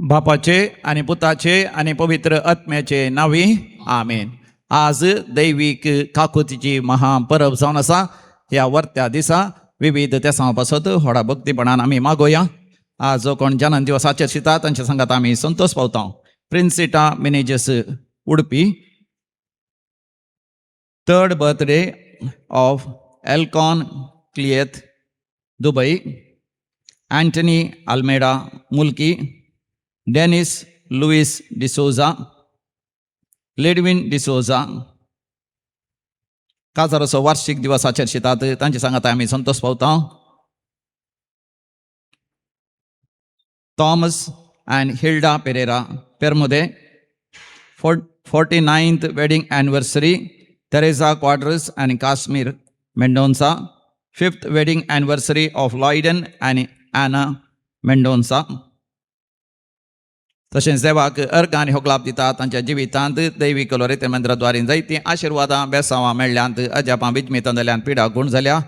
बापाचे आणि पुताचे आणि पवित्र आत्म्याचे नावी आमेन. आज दैविक काकुतीची महापर्व जावन आसा. ह्या वर्त्या दिसा विविध त्या पासत व्हडा भक्तीपणान आमी मागोया. आज जो कोण जन्म दिवसाचे आशिता तांच्या सांगात आमी संतोष पावता. Princita Menezes Udupi, 3rd birthday of Elcon क्लियत दुबई, एंटनी अल्मेडा मुल्की, डेनिस लुईस डिसोजा, लेडविन डिसोजा काजाराचो वार्षिक दिवसाचेर शितात तांचे सांगात आमी संतोष पावता. Thomas and Hilda Pereira Permude, 49th wedding anniversary Teresa Quadros and Casimir Mendonsa, 5th wedding anniversary of Loydon and Anna Mendonsa. तशेंच देवाक अर्घ आनी होगलाप दितात. तांच्या जिवितांत दैवी कलोरेते मंदिराद्वारे जायतीं आशिर्वादां बेसांवां मेळ्ळ्यांत, अजापां बिजमेतां जाल्यान पिडा गूण जाल्या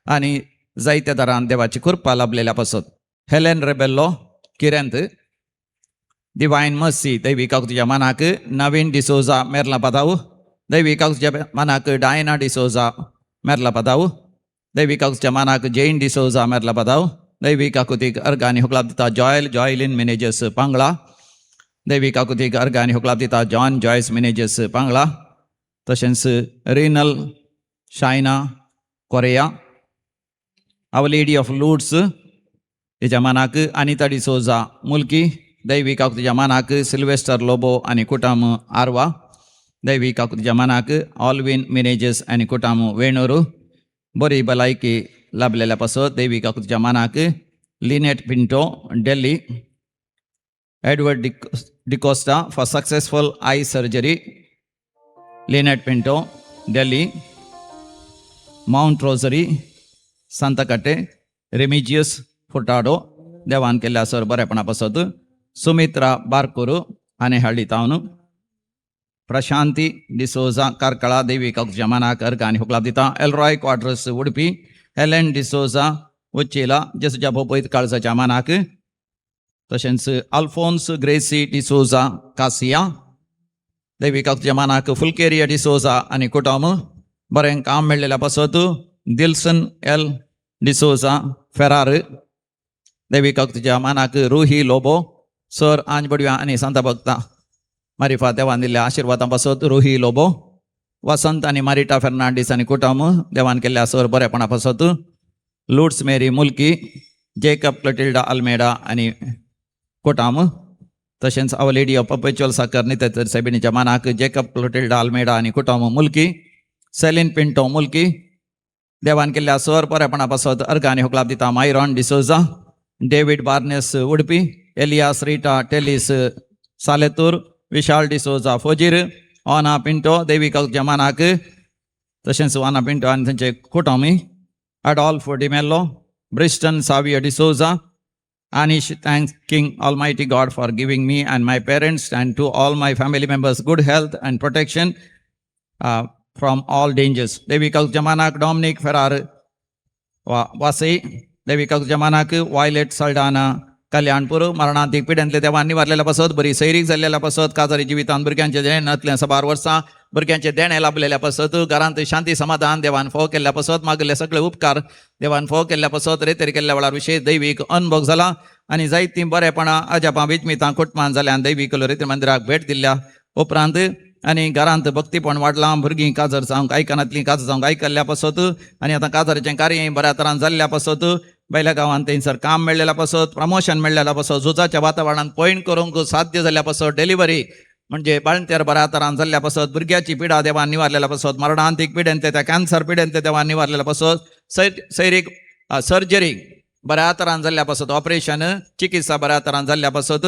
आनी जायत्या दारान देवाची कृपा लाभलेल्या पासत. हेलेन रेबेल्लो किरेंत, डिवायन मर्सी दैवी काकुतीच्या मानाक नवीन डिसोजा मेर्ला पदाव, दैवी काकुतीच्या मानाक डायना डिसोजा मेर्ला पदाव, दैवी काकुतीच्या मानाक जैन डिसोजा मेर्ला पदाव, दैवी काकुतीक अर्घ आनी होगलाप दिता जॉयलिन मिनेजस पांगळा, दैवी काकुतीक अर्घ आनी होगलाप दिता जॉन जॉयस मिनेजस पांगळा. तशेंच Rinal Shaina Correa, our lady of Lourdes हेच्या मानाक अनिता डिसोजा मुल्की, दैवी काकुतीच्या मानाक सिल्वेस्टर लोबो आनी कुटाम आर्वा, दैवी काकुतीच्या मानाक ऑल्विन मिनेजस आनी कुटाम वेणूर. बरी भलायकी लाभलेल्या पासत दैवी काकुतीच्या मानाक Lynette Pinto Delhi, Edward D'Costa for successful eye surgery, Lynette Pinto Delhi, mount rosary Santhekatte, Remigius Furtado देवान केल्ल्या सर बरेपणा पासत, सुमित्रा बारकोरू आनी हळ्ळी तावन, प्रशांती डिसोजा कारकळा दैवी काकुतीच्या मानाक अर्घ आनी होगलाप दिता. एलरॉय क्वाड्रस उडपी, हेलेन डिसोजा उच्चेला जेसूच्या भोपयत काळजाच्या मानाक. तशेंच अल्फोन्स ग्रेसी डिसोजा कासिया, दैवी काकुतीच्या मानाक फुलकेरिया डिसोजा आनी कुटुंब बरें काम मेळ्ळेल्या पासत. दिल्सन एल डिसोजा फेरार, दैवी काकुतीच्या मानाक रुही लोबो, सर आंजबडव्या आनी सांता भक्ता मारिफा देवान दिल्ल्या आशिर्वादां पासत रुही लोबो, वसंत आनी मारिटा फेर्नांडीस आनी कुटुंब देवान केल्ल्या सर बरेपणा पासत. लुड्स मेरी मुल्की, जेकब क्लोटिल्डा अल्मेडा आनी कुटुंब. तशेंच आवर लेडी ऑफ पर्पेच्युअल साकर नितेतर सेबिनीच्या मानाक जेकब क्लोटिल्डा अल्मेडा आनी कुटुंब मुल्की, सेलिन पिंटो मुल्की देवान केल्ल्या सर बरेपणा पासत अर्घ आनी होगलाप दिता. मायरॉन डिसोजा, डेविड बार्नेस उडपी, एलियास रिटा टेलिस सालेतूर, विशाल डिसोजा फोजीर, ओना पिंटो दैवी काकुतीच्या मानाक. तशेंच ओना पिंटो आनी तांचे कुटुंब, अडॉल्फो D'Mello, ब्रिस्टन Savio D'Souza. Anish thanking Almighty God for giving me and my parents and to all my family members good health and protection from all dangers. दैवी काकुतीच्या मानाक डॉमिनिक फेरार वासई, दैवी काकुतीच्या मानाक वायलेट सल्डाना कल्याणपूर. मरणांतीक पिड्यांतले देवान निवारलेल्या पासत, बरी सैरीक जाल्लेल्या पासत, काजारी जिवितांत भुरग्यांचे देण्यातल्या 12 वर्सां भुरग्यांचे देणे लाभलेल्या पासत, घरांत शांती समाधान देवान फोव केल्ल्या पासत, मागले सगळे उपकार देवान फोव केल्ल्या पासत, रेतेर केल्ल्या वेळार विशेष दैवीक अनुभव जाला आनी जायतीं बरेपणां अजापां बिजमितां कुटुंबान जाल्यान दैवी कलोरेते मंदिराक भेट दिल्ल्या उपरांत आनी घरांत भक्तीपण वाडलां. भुरगीं काजर जावंक आयकनातलीं काजर जावंक आयकल्ल्या पासत आनी आतां काजराचें कार्यय बऱ्या तरान जाल्ल्या पासत. बैल्या गांवांत थंयसर काम मेळ्ळेल्या पासत, प्रमोशन मेळ्ळेल्या पासत, झुजाच्या वातावरणांत पॉयंट करूंक साध्य जाल्ल्या पासत, डिलिव्हरी म्हणजे बाळंतेर बऱ्या तरान जाल्ल्या पासत, भुरग्याची पिडा देवान निवारलेल्या पासत, मरणांतीक पिड्यांतले त्या कॅन्सर पिड्यांतले देवान निवारलेल्या पासत, सैरीक सर्जरी बऱ्या तरान जाल्ल्या पासत, ऑपरेशन चिकित्सा बऱ्या तरान जाल्ल्या पासत,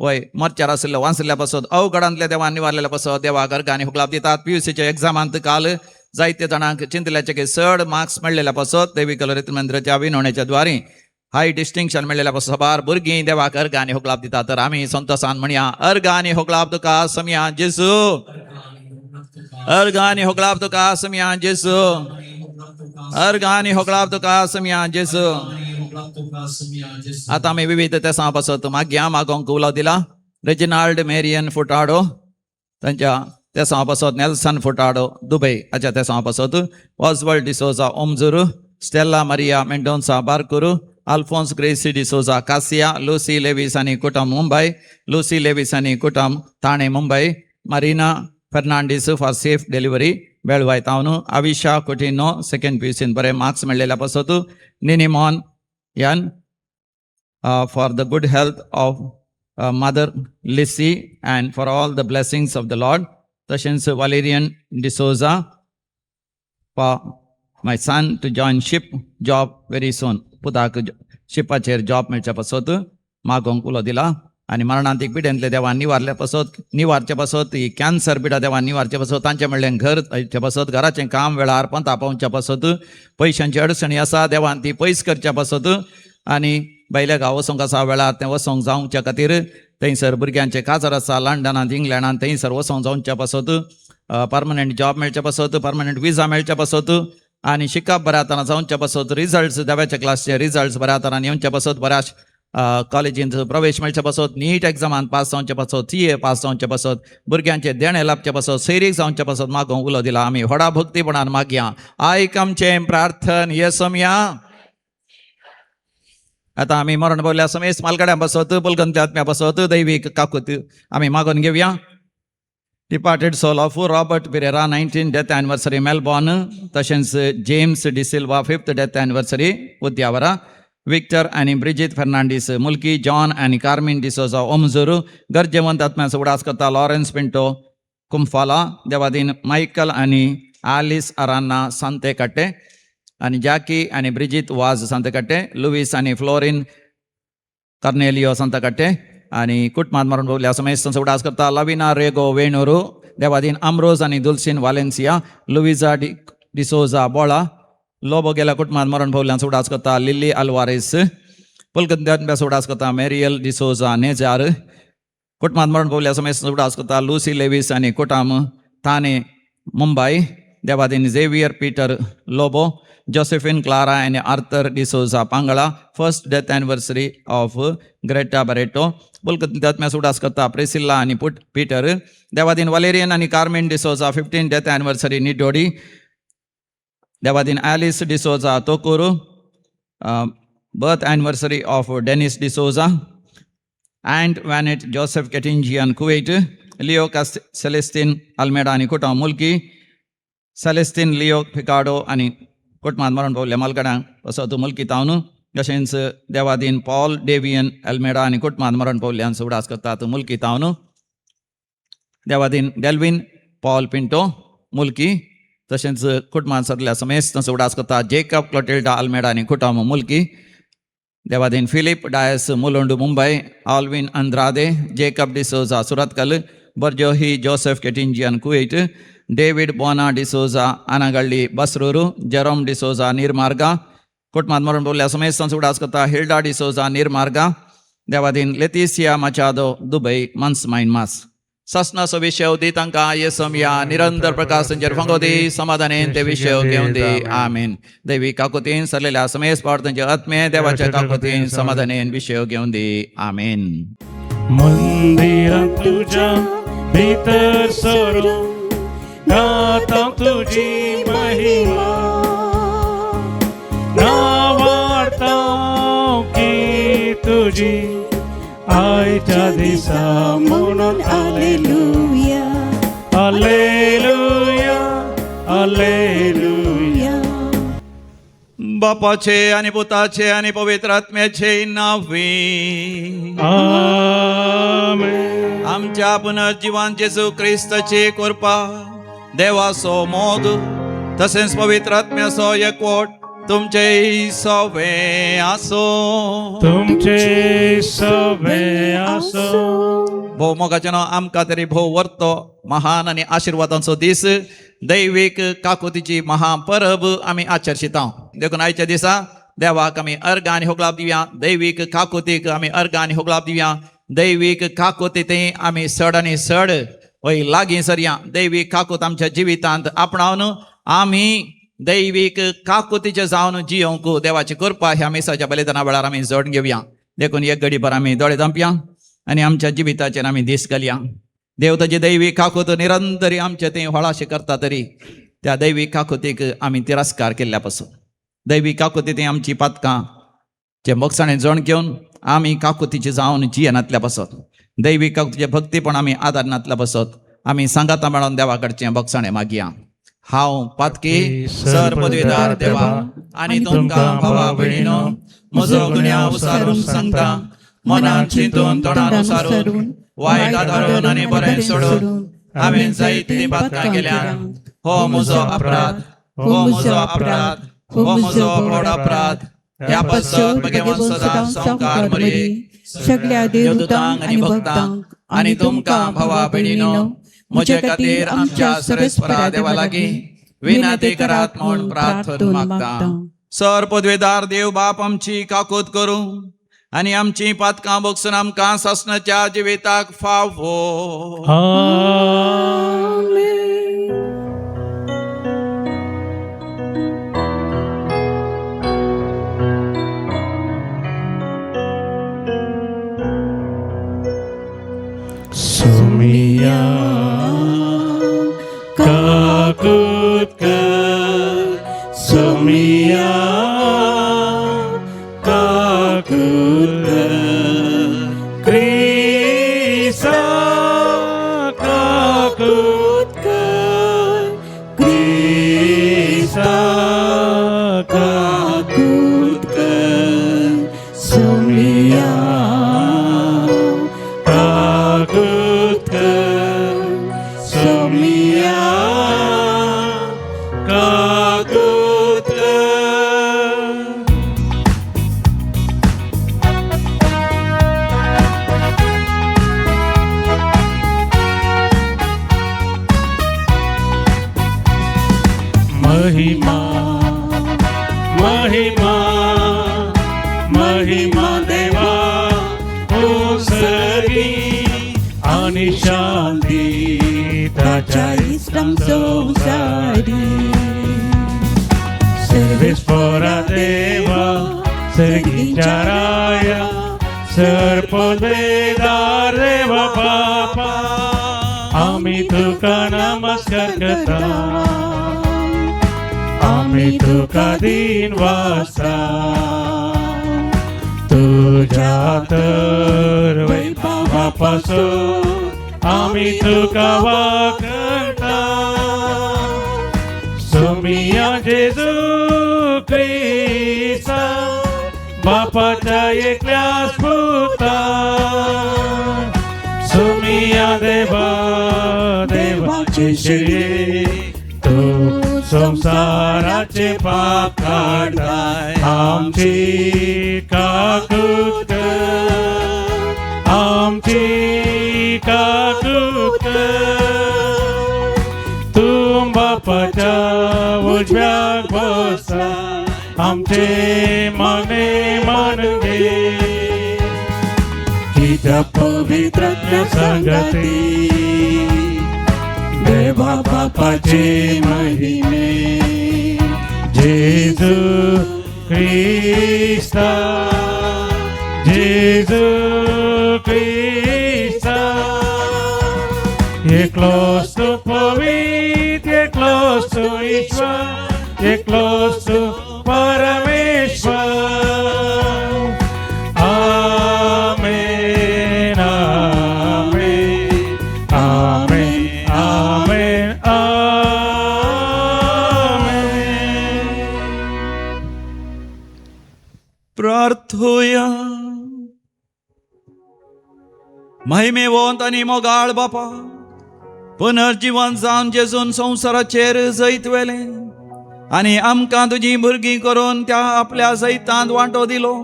वय मरचार आशिल्लो वाचल्या पासत, अवघडांतल्या देवान निवारलेल्या पासत देवाक अर्घ आनी होगलाप दितात. PUCच्या एग्जामांत काल जायते जाणांक चिंतल्याचे 100 मार्क्स मेळ्ळेल्या पासत दैवी कलोरेते मंदिराच्या विनवणेच्या द्वारे हाय डिस्टिंक्शन मेळ्ळेल्या पासत सबार भुरगीं देवाक अर्घ आनी होगलाप दितात. तर आमी संतोषान म्हणया, अर्घ आनी होगलाप तुका समिया जेसू, अर्घ आनी होगलाप तुका समिया जेसू, अर्घ आनी होगलाप तुका समिया जेसू. आता आम्ही विविध त्या पासत मागया मागोंक उलो दिला. रेजिनाल्ड मेरियन फुटाडो तांच्या त्या पासत नेल्सन फुटाडो दुबय हाच्या त्या पासत ऑस्वर्ल्ड डिसोजा ओमजुरू स्टेला मारिया मेंडोन्सा बारकुरू अल्फोन्स ग्रेसी डिसोजा कासिया लूसी लेविस आणि कुटुंब मुंबई लूसी लेविस आणि कुटुंब Thane Mumbai Marina Fernandes for safe delivery बेळवायतावनु अविशा कुटिनो सेकंड पीयूसीन बरे मार्क्स मेळलेल्या पासत निनिमॉन यान for the good health of mother Lisy and for all the blessings of the Lord. तशेंच Valerian D'Souza for my son to join ship job very soon पुताक शिपाचेर जॉब मेळच्या पासत मागोंक उलो दिला. आणि मरणांतीक पिड्यांतले देवान निवारल्या पासत निवारचे पासत ही कॅन्सर पिडा देवान निवारचे पासत तांचे म्हणलें घर हाडचे पासत घराचें काम वेळार पंता पावच्या पासत पयशांची अडचणी आसा देवान ती पयस करच्या पासत आनी भायल्या गांव वचोंक आसा वेळार तें वचोंक जावच्या खातीर थंयसर भुरग्यांचे काजार आसा लंडनांत इंग्लंडांत थंयसर वचोंक जावच्या पासत परमनंट जॉब मेळच्या पासत परमनंट विजा मेळच्या पासत आनी शिकप बऱ्या तरान जावच्या पासत रिजल्ट्स देवाच्या क्लासचे रिजल्ट्स बऱ्या तरान येवच्या पासत बऱ्याच कॉलेजींत प्रवेश मेळचे पासत नीट एग्जामान पास जावचे पासत CA पास जावचे पासत भुरग्यांचे देणे लाभचे पासत सैरीक जावचे पासत मागोंक उलो दिला. आमी व्हडा भक्तीपणान मागया आयक आमचें प्रार्थन येसुया. आता आमी मरण पावल्या समेस मालगड्या पासत पुलकंत्या आत्म्या पासत दैवीक काकूत आमी मागून घेवया. Departed soul of Robert Pereira 19 death anniversary Melbourne. तशेंच James D'Silva 5th death anniversary Udyavara. Victor आणि ब्रिजित फर्नांडीस मुल्की जॉन आणि कार्मिन डिसोजा ओमजुरू गरजेवंत आत्म्याचो उडास करता. लॉरेन्स पिंटो कुंफाला देवादीन मायकल आणि आलिस अरान्ना सांतेकट्टे आणि जॅकी आणि ब्रिजित वाज सांतेकट्टे लुईस आणि फ्लोरिन कर्नेलियो सांतेकट्टे आणि कुटुंबात मरण पावल्या समेत उडास करता. लविना रेगो वेणूरू देवादीन अमरोज आणि दुल्सिन वालेन्सिया लुइजा डिसोजा बोळा लोबो गेल्या कुटुंबात मरण पावल्यांचो उडास करता. लिली अल्वारेस पुलकंत्यांत उडास करता. मेरियल डिसोजा नेजार कुटुंबात मरण पावल्या समेत उडास करता. लूसी लेविस आणि कुटुंब ठाणे मुंबई देवादीन झेवियर पीटर लोबो जोसेफिन क्लारा आणि Arthur D'Souza Pangala. First death anniversary of Greta Barretto पुलकंत्यांत उडास करता. प्रेसिल्ला आणि पीटर देवादीन वालेरियन आणि कार्मेन डिसोजा 15 डेथ एनिवर्सरी निडोडी. देवादीन Alice D'Souza Thokur birth anniversary of Denis D'Souza and Vanet Joseph केटिंजियन कुवेट. लिओ सेलेस्टिन अल्मेडा आणि कुटुंब मुल्की सेलेस्टिन लिओ फिकाडो आणि कुटुंबात मरण पावल्या मालगड्यांक पासत मुल्की तावन. तशेंच देवादीन पॉल डेवियन अल्मेडा आणि कुटुंबात मरण पावल्यांचो उडास करतात मुल्की तावन. देवादीन डेल्विन पॉल पिंटो मुल्की तशेंच कुटुंबात सगल्या समेत उडास करता. जेकब क्लोटिल्डा अल्मेडा आणि कुटुंब मुल्की देवादीन फिलिप डायस मुलुंड मुंबई. आल्विन अंद्रादे जेकब डिसोजा सुरतकल. बर्जोही जोसेफ केटिंजियन कुवेट. डेविड बोना डिसोजा अनागल्ली बसरूरू. जेरोम डिसोजा निर्मार्गा कुटुंबात मरण पावल्या समेत उडास करता. हिल्डा डिसोजा निर्मार्गा देवादीन Leticia Machado Dubai month's mind mass. ससना सो विषय उदी तांकां येसुया निरंतर प्रकाश संचर फंगोदी समाधानेन ते विषय घेवन दी आमीन. दैवी काकुतीन सरलेल्या समेस पावतांचे आत्मे देवाच्या काकुतीन समाधानेन विषय घेवन दी आमीन. मंदिरात तुझ्या भीतर सरो गाता तुझी महिमा नावार्ता की तुझी आयच्या दिसा म्हणून हालेलुया हालेलुया हालेलुया. बापाचे आणि पुताचे आणि पवित्र आत्म्याचे नावे आमेन. आमच्या पुनर्जीवन जेजू ख्रिस्ताची कृपा देवाचो मोग तसेच पवित्र आत्म्याचो एकवट तुमचे सवे आसो तुमचे सवे आसो. भोव मोगाचेनो आमकां तरी भोव वर्तो महान आनी आशिर्वादांचो दीस दैवीक काकुतीची महापरब आमी आचरशिता. देखून आयच्या दिसा देवाक आमी अर्घ आनी होगलाप दिवया. दैवीक काकुतीक आमी अर्घ आनी होगलाप दिवया. दैवीक काकुती ते आमी सड आनी सड वय लागीं सरया. दैवीक काकूत आमच्या जिवितांत आपणावन आमी दैवीक काकुतीचे जावन जियोंक देवाची कृपा ह्या मिसाच्या बलिदाना वेळार आमी जोडून घेवया. देखून एक घडीभर आमी दोळे धांपया आनी आमच्या जिविताचेर आमी दीस घालया. देव ताची दैवीक काकूत निरंतरी आमचे ते व्हळाशें करता तरी त्या दैवीक काकुतीक आमी तिरस्कार केल्ल्या पासून दैवीक काकुती ती आमची पातकां जे मोगसाणें जोड घेवन आमी काकुतीचे जावन जियेनातल्या पासून दैवीक काकुतीचे भक्तीपण आमी आदारनातल्या पासून आमी सांगाता मेळोन देवा कडचें मोगसाणें मागया. हांव पातकी सर पदवीदार देवा आनी तुमकां भावा भयणीनो म्हजो गुन्यांव उसारून सांगता. मनान चिंतून तोंडान उसारून वायट आदारून आनी बरें सोडून हांवें जायतीं पातकां केल्यात. हो म्हजो अपराध, हो म्हजो अपराध, हो म्हजो व्हड अपराध. ह्या पासत भगवान सदां संवकार मरी सगळ्या देवदूतांक आनी भक्तांक आनी तुमकां भावा भयणीनो म्हजे खातीर आमच्या सरस्वरा देवा लागीं विनंती करात म्हूण प्रार्थना मागता. सर पदवेदार देव बाप आमची काकूत करूं आनी आमची पातकां बगसून आमकां सासणाच्या जिविताक फावो. आमेन. सुमिया काकूत कर, सुमिया काकूत कर, क्रिसा काकूत कर, क्रिसा काकूत कर, सुमिया काकूत कर, सुमिया काकूत कर. महिमा महिमा महिमा देवा ओसरी आणि शांती ताच्या इस्लाम संसारी सर्वेश्वरा देवा सर्गीच्या राया सरपदवेदार देवा बापा आम्ही तुका नमस्कार करता. आम्ही तुका दिन वाजता तुझ्या तर वैभवापासून आम्ही तुका वाकता. सुमिया जेजू ख्रिस्ता बापाच्या एकल्याच पुता. सुमिया देवा देवाचे शिरे तू संसाराचे पाप काढताय. आमची काकूत कर, आमची काकूत कर. तू बापाच्या उजव्याक बसा आमचे मागणे मानून घे. कित्या पवित्र संगती देवा बापाचे महिमे जेजू ख्रिस्ता, जेजू ख्रिस्ता. एकलोच तू पवित्र, एकलोच तू ईश्वर, एकलोच तू परमेश्वर. आमेन आमेन आमेन आमेन आमेन. प्रार्थूया. महिमेवंत आनी मोगाळ बापा पुनर्जीवन जावन जेजून संवसाराचेर जैत वेले आनी आमकां तुजी भुरगीं करून त्या आपल्या जैतांत वांटो दिलो.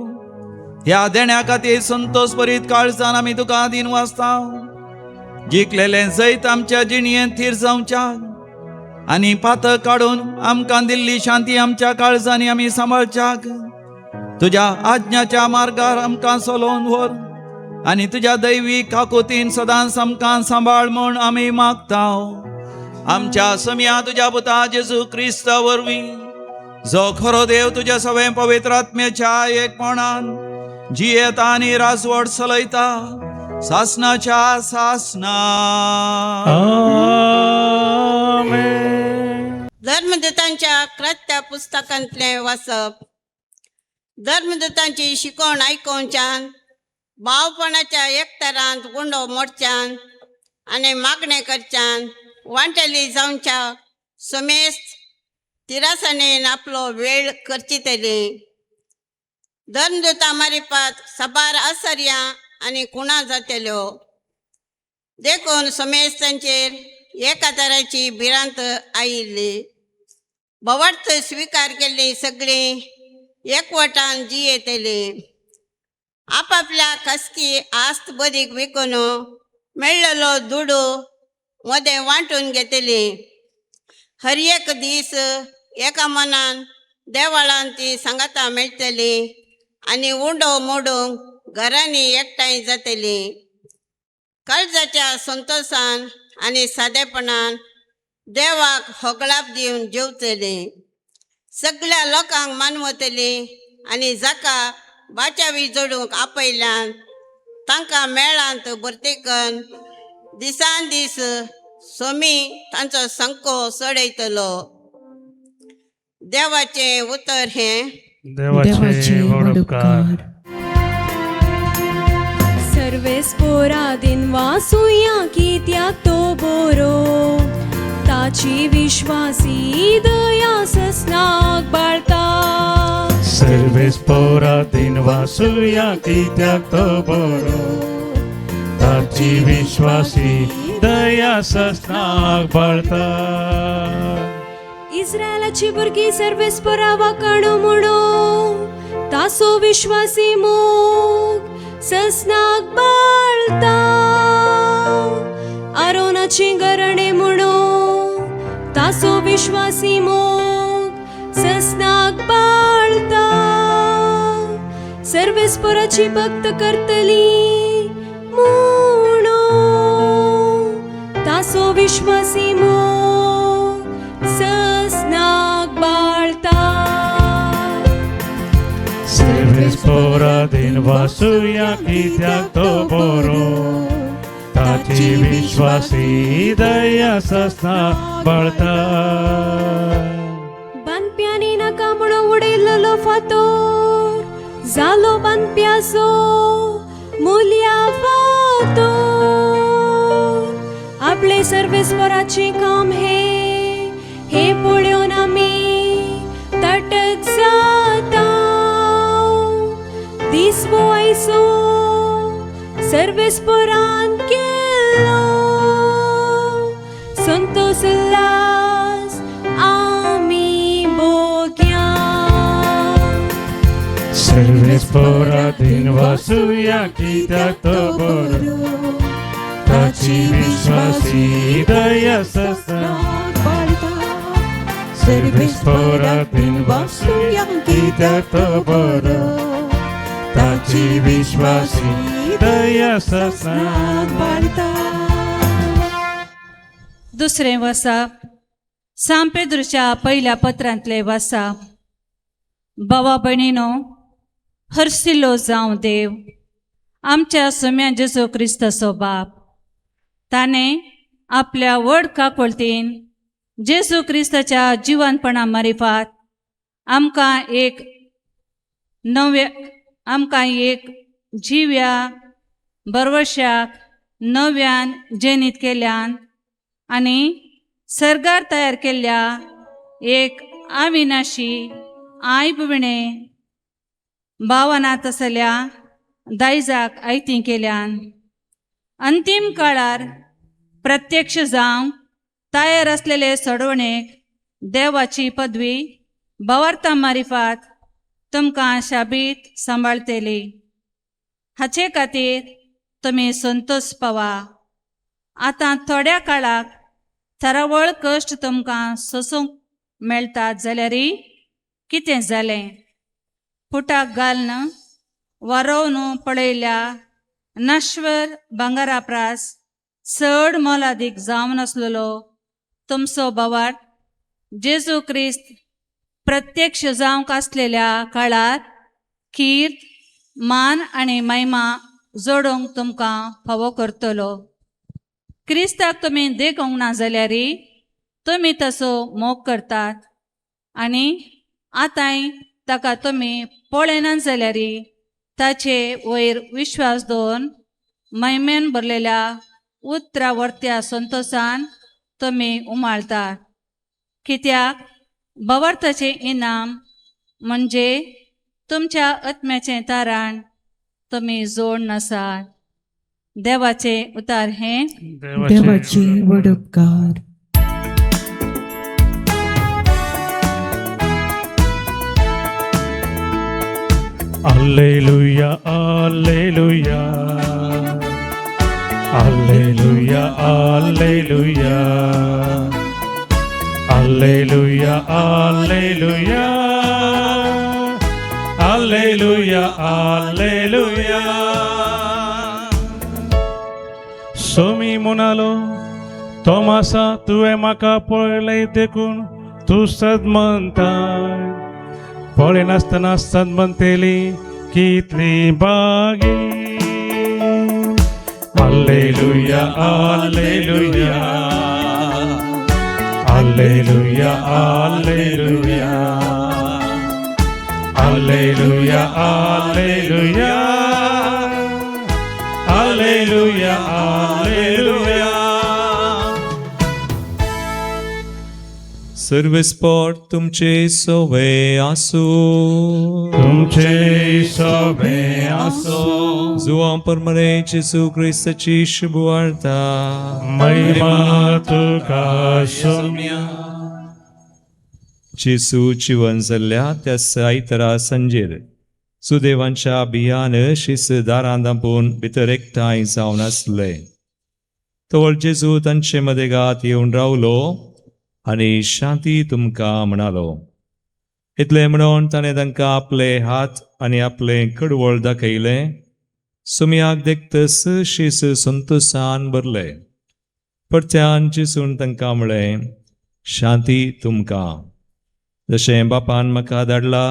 ह्या देण्या खातीर संतोश भरीत काळजान आमी तुका दिन वाजता. जिखलेलें जैत आमच्या जिणयेंत थीर जावच्याक आनी पातक काडून आमकां दिल्ली शांती आमच्या काळजांनी आमी सांबाळच्याक तुज्या आज्ञाच्या मार्गार आमकां चलोवन व्हर आनी तुज्या दैवीक काकुतीन सदांच आमकां सांबाळ म्हूण आमी मागता. आमच्या समिया तुझ्या पुता जेजू ख्रिस्ता वरवीं जो खरो देव तुझ्या सगळे पवित्र आत्म्याच्या एकपणान जियेता आनी राजवट चलयता सासनाच्या सासना. आमेन. धर्मदूतांच्या कृत्या पुस्तकांतले वाचप. धर्मदूतांची शिकवण आयकोवच्यान भावपणाच्या एकतरांत गुंडो मोडच्यान आनी मागणे करच्यान वांटेली जावच्या समेस्त तिरासानेन आपलो वेळ करचितली. धर्मदूता मारिपात साबार आसर्या आनी कुणा जातल्यो देखून समेस्तांचेर एका तराची भिरांत आयिल्ली. भवार्थ स्विकार केल्ली सगळीं एकवटान जियेतली. आपापल्या खासगी आस्त बरीक विकून मेळ्ळलो दुडू मदें वांटून घेतली. हर एक दीस एका मनान देवाळान ती सांगाता मेळटली आनी उंडो मोडूंक घरांनी एकठांय जातली. काळजाच्या संतोषान आनी सादेपणान देवाक होगळाप दिवन जेवतली. सगळ्या लोकांक मानवतली आनी जाका बाच्यावी जोडूंक आपयल्यान तांकां मेळांत भरतेकन दिसान दीस सोमी तांचो संको सोडयतलो. देवाचें उतर हें. देवाचे वडुपकार. सर्वेस्पोरा दिन वासुया कित्याक तो बरो ताची विश्वासी दया ससनाक बाळता. सर्वेस्पोरा दिन वासुया कित्याक तो बरो ताची विश्वासी दया ससनाक बाळता. इस्रायलाची भुरगीं सर्वेस्पोरा वाकाणो म्हणो तासो विश्वासी मोग ससनाक बाळता. आरोनाची गरणे म्हणो तासो विश्वासी मोग ससनाक बाळता. सर्वेस्पोराची भक्त करतली म्हणो तासो विश्वासी मोग ससनाक बाळता. सर्वेस्पोरा दिन वासुया कित्याक तो बरो ताची विश्वासी दया ससनाक बाळता. बांदप्यांनी नाका म्हणून उडयल्लो फातोर जालो बांदप्याचो मुल्या फातोर. आपले सर्वेस्पराचे काम हे पळोवन आमी तटक जाता. दिसवो आयचो सर्वेस्परान केलो संतोष उल्हास आमी भोग्या. सर्वेस्पोरा दिन वासुया कित्याक तो बरो ताची विश्वासी दया ससनाक बाळता. सर्वेस्पोरा दिन वासुया कित्याक तो बरो ताची विश्वासी दया ससनाक बाळता. दुसरें वाचप सांत पेद्रूच्या पहिल्या पत्रांतले वाचप. भावा भयणीनो, हरसिल्लो जावं देव आमच्या सोम्या जेजू क्रिस्ताचो बाप. ताणें आपल्या व्हड काकूळटीन जेजू क्रिस्ताच्या जिवंतपणा मारिफात आमकां एक जिव्या बरवश्याक नव्यान जेनीत केल्यान आनी सर्गार तयार केल्ल्या एक अविनाशी आयबविणे भावनात आसल्या दायजाक आयती केल्यान अंतीम काळार प्रत्यक्ष जावंक तयार असलेले सोडवणेक देवाची पदवी भावार्था मारिफात तुमकां शाबीत सांबाळटली. हाचे खातीर तुमी संतोष पावा. आतां थोड्या काळाक थरावळ कश्ट तुमकां सोसूंक मेळटात जाल्यारय कितें जालें. पुटाक घालन वारोवन पळयल्या नश्वर भांगारा प्रास चड मोलादीक जावन आसलेलो तुमचो बोवाळ जेजू क्रिस्त प्रत्यक्ष जावंक आसलेल्या काळार कीर्त मान आनी महिमा जोडूंक तुमकां फावो करतलो. क्रिस्ताक तुमी देखूंक ना जाल्यारय तुमी तसो मोग करतात आनी आतांय ताका तुमी पळयनात जाल्यारय ताचे वयर विश्वास दवरून महिमेन भरलेल्या उतरावर्त्या संतोशान तुमी उमाळतात. कित्याक भवार्थाचें इनाम म्हणजे तुमच्या आत्म्याचें तारण तुमी जोड आसात. देवाचें उतार हें देवाची वडपकार. Alleluia, Alleluia, Alleluia, Alleluia, Alleluia, Alleluia, Alleluia, Alleluia. Somi म्हणालो, तोमासा तुवें म्हाका पळयलें देखून तूं सदमंताय. पळय नासतना सदमंतेली कितली बागी. Alleluia, Alleluia, Alleluia, Alleluia, Alleluia, Alleluia, Alleluia, Alleluia. सर्वस्पोर तुमचे सोवे आसो. तुमचे सोबे आसो. जुआं परमरे जेजू क्रिस्ताची शुभ वार्ता. महिमा तुका सोम्या. जेजू जिवन जाल्ल्या त्या सायतरा संजेर सुदैवांच्या बियान शिस दारां दांपून भितर एकठांय जावन आसले. तोवर जेजू तांचे मदेगात येवन रावलो आनी शांती तुमकां म्हणालो. इतलें म्हणून ताणें तांकां आपले हात आनी आपलें कडवळ दाखयलें. सुमयाक देखतस शीस संतोशान भरले. परत्यान जेजून तांकां म्हळें, शांती तुमकां. जशें बापान म्हाका धाडला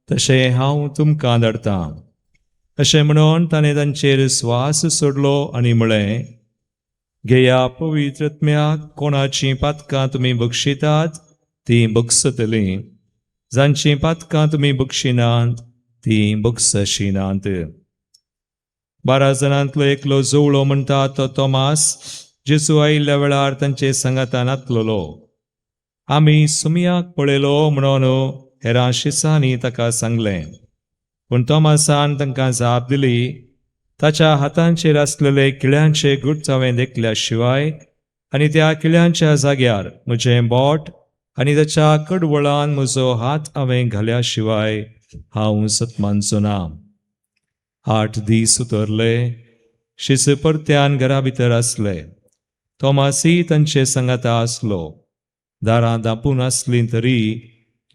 तशें हांव तुमकां धाडटां. अशें म्हणून ताणें तांचेर स्वास सोडलो आनी म्हळें, घेया पवित्र आत्म्याक. कोणाचीं पातकां तुमी बक्षितात तीं बक्षतलीं. जांचीं पातकां तुमी बक्षिनात तीं बक्षशिनात. 12 जाणांतलो एकलो जवळो म्हणटा तो तोमास जेजू आयिल्ल्या वेळार तांचे सांगातान आसलोलो. आमी सुमयाक पळयलो म्हणून हेरां शिसांनी ताका सांगलें. पूण तोमासान तांकां जाप दिली, ताच्या हातांचेर आसलेले किळ्यांचे गुट हांवें देखल्या शिवाय आनी त्या किळ्यांच्या जाग्यार म्हजें बोट आनी ताच्या कडवळान म्हजो हात हांवें घाल्या शिवाय हांव सतमानचो ना. 8 दीस उतरले. शिस परत्यान घरा भितर आसले. तोमासी तांचे सांगाता आसलो. दारां धांपून आसलीं तरी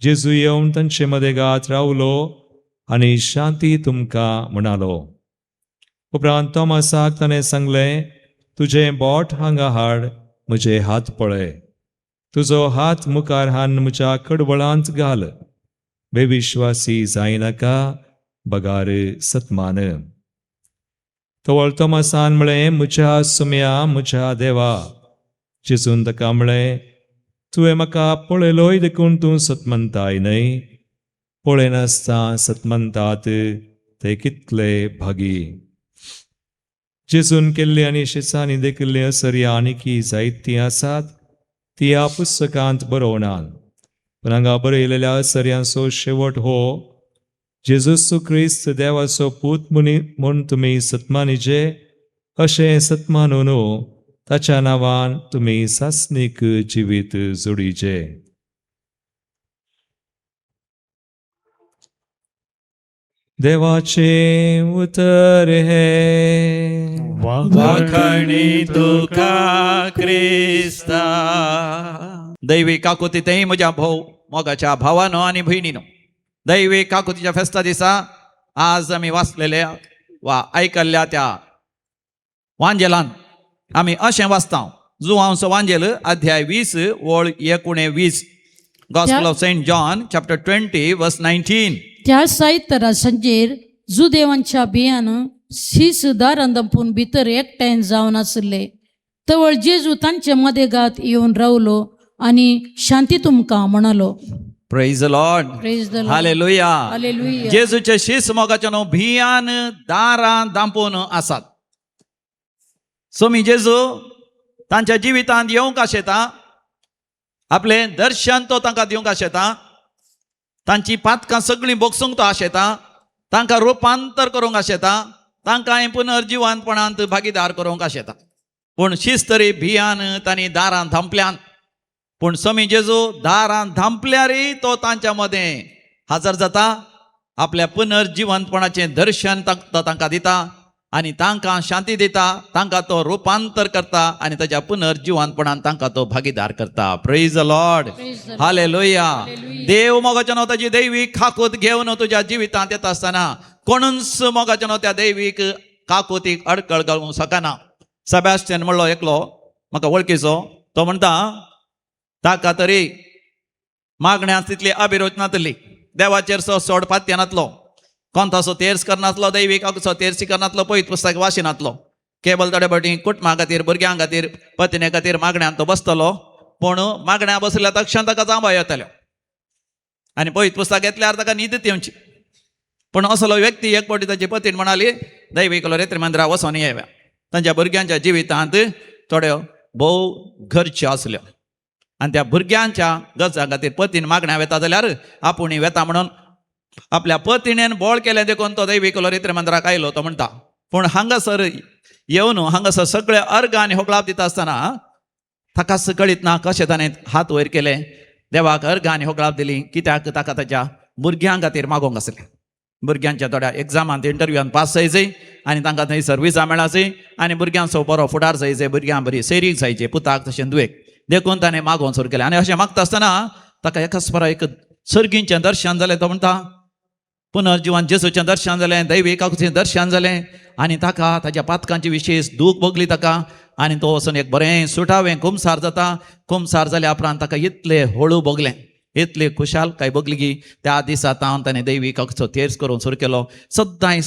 जेजू येवन तांचे मदेगात रावलो आनी शांती तुमकां म्हणालो. उपरांत तोमासाक ताणें सांगलें, तुजें बोट हांगा हाड, म्हजे हात पळय. तुजो हात मुखार हान म्हज्या कडवळांत घाल. बेविश्वासी जायनाका, बगार सतमान. तोवळ तोमासान म्हळें, म्हज्या सुम्या, म्हज्या देवा. जेजून ताका म्हळें, तुवें म्हाका पळयलोय देखून तूं सतमंताय न्हय. पळयनासता सतमंतात ते कितले भागी. जेजून केल्ली आनी शिसांनी देखिल्ली असर्या आनीकी जायतीं आसात ती ह्या पुस्तकांत बरोवनात. पूण हांगा बरयलेल्या असर्यांचो शेवट हो, जेजू क्रिस्त देवाचो पूत म्हूण तुमी सतमानिजे, अशें सतमानून ताच्या नांवान तुमी सासणीक जिवीत जोडिजे. देवाचे उतर हे वाखणी तुका क्रिस्ता. दैवी काकुतीतही म्हज्या भाऊ मोगाच्या भावानो आणि भयणीनो, दैवी काकुतीच्या फेस्ता दिसा आज आमी वाचलेल्या वा आयकल्ल्या त्या वांजेलान आमी अशें वाचता, जुवांसो वांजेल अध्याय 20 ओळ 19 gospel of Saint John chapter 20 verse 19. त्या साहित्यारा संजेर जुदेवांच्या बियानं शीस दारां दंपून भितर एकठांय जावन आसले. तवळ जेजू तांचे मदेगात येवन रावलो आनी शांती तुमकां म्हणलो. Praise the Lord. Praise the Lord. Hallelujah. Hallelujah. जेजूचे शीस मोगाच्या भियान दारां दांपून आसात. सोमी जेजू तांच्या जिवितांत येवंक आशेता. आपले दर्शन तो तांकां दिवंक आशेता. तांची पातकां सगळीं बोगसूंक तो आशेता. तांकां रुपांतर करूंक आशेता. तांकां पुनर्जिवंतपणांत भागीदार करूंक आशेता. पूण शिस्तरी भियान तांणी दारां धांपल्यान. पूण स्वामी जेजू दारां धांपल्यारय तो तांच्या मदें हजर जाता. आपल्या पुनर्जिवंतपणाचें दर्शन तो तांकां दिता आनी तांकां शांती दिता. तांकां तो रुपांतर करता आनी ताच्या पुनर्जिवंतपणान तांकां तो भागीदार करता. Praise the Lord. हालेलुया. देव मोगाच्या न्हू ताची दैवीक खाकूत घेवन तुज्या जिवितांत येता आसतना कोणूच मोगाच्या न्हू त्या दैवीक काकुतीक अडकळ घालूंक शकना. सेबॅस्टियन म्हणलो एकलो म्हाका वळखीचो. तो म्हणटा ताका तरी मागण्यांत तितली अभिरुच नासली. देवाचेर सोड पात्य नासलो. कोंतासो तेर्स करनासलो. दैवीक सो तेर्सी करनासलो. पयत पुस्तक वाचिनासलो. केबल थोडे फावटी कुटुंबा खातीर भुरग्यां खातीर पत्ने खातीर मागण्यांत तो बसतलो. पूण मागण्या बसल्या तक्षण ताका जांबा येताल्यो आनी पयत पुस्तक घेतल्यार ताका न्हीदच येवची. पूण असलो व्यक्ती एक फावटी ताची पत्नी म्हणाली दैवीक रेत्री मंदिराक वचोन येवया. तांच्या भुरग्यांच्या जिवितांत थोड्यो भोव गरज्यो आसल्यो आनी त्या भुरग्यांच्या गरजां खातीर पत्नीन मागण्या वेता जाल्यार आपुणूय वेता म्हणून आपल्या पत्नीन बोळ केलें देखून तो दैवीक रेत्री मंदिराक आयलो. तो म्हणटा पूण हांगासर येवन हांगासर सगळे अर्घ आनी होगलाप दिता आसतना ताकाच कळीत ना कशें ताणें हात वयर केले. देवाक अर्घ आनी होगलाप दिली कित्याक ताका ताच्या भुरग्यां खातीर मागोंक आसलें. भुरग्यांच्या थोड्या एग्जामांत इंटरव्यूआन पास जायचे आनी तांकां थंय सर्विसा मेळाची आनी भुरग्यांचो बरो फुडार जायचे. भुरग्यां बरी सैरीक जायचे. पुताक तशें दुवेक देखून ताणें मागोवन सुरू केलें. आनी अशें मागता आसतना ताका एकाच परा एक सर्गींचें दर्शन जालें. तो म्हणटा पुनर्जिवन जेजूचें दर्शन जालें. दैवीक काकुचें दर्शन जालें आनी ताका ताच्या पातकांची विशेश दूख भोगली ताका. आनी तो वचून एक बरें सुटावें कुमसार जाता. कुमसार जाल्या उपरांत ताका इतलें हळू भोगलें. इतली खुशालकाय भोगली की त्या दिसा ताणें दैवीक काकुचो तेर्स करूंक सुरू केलो. सदांय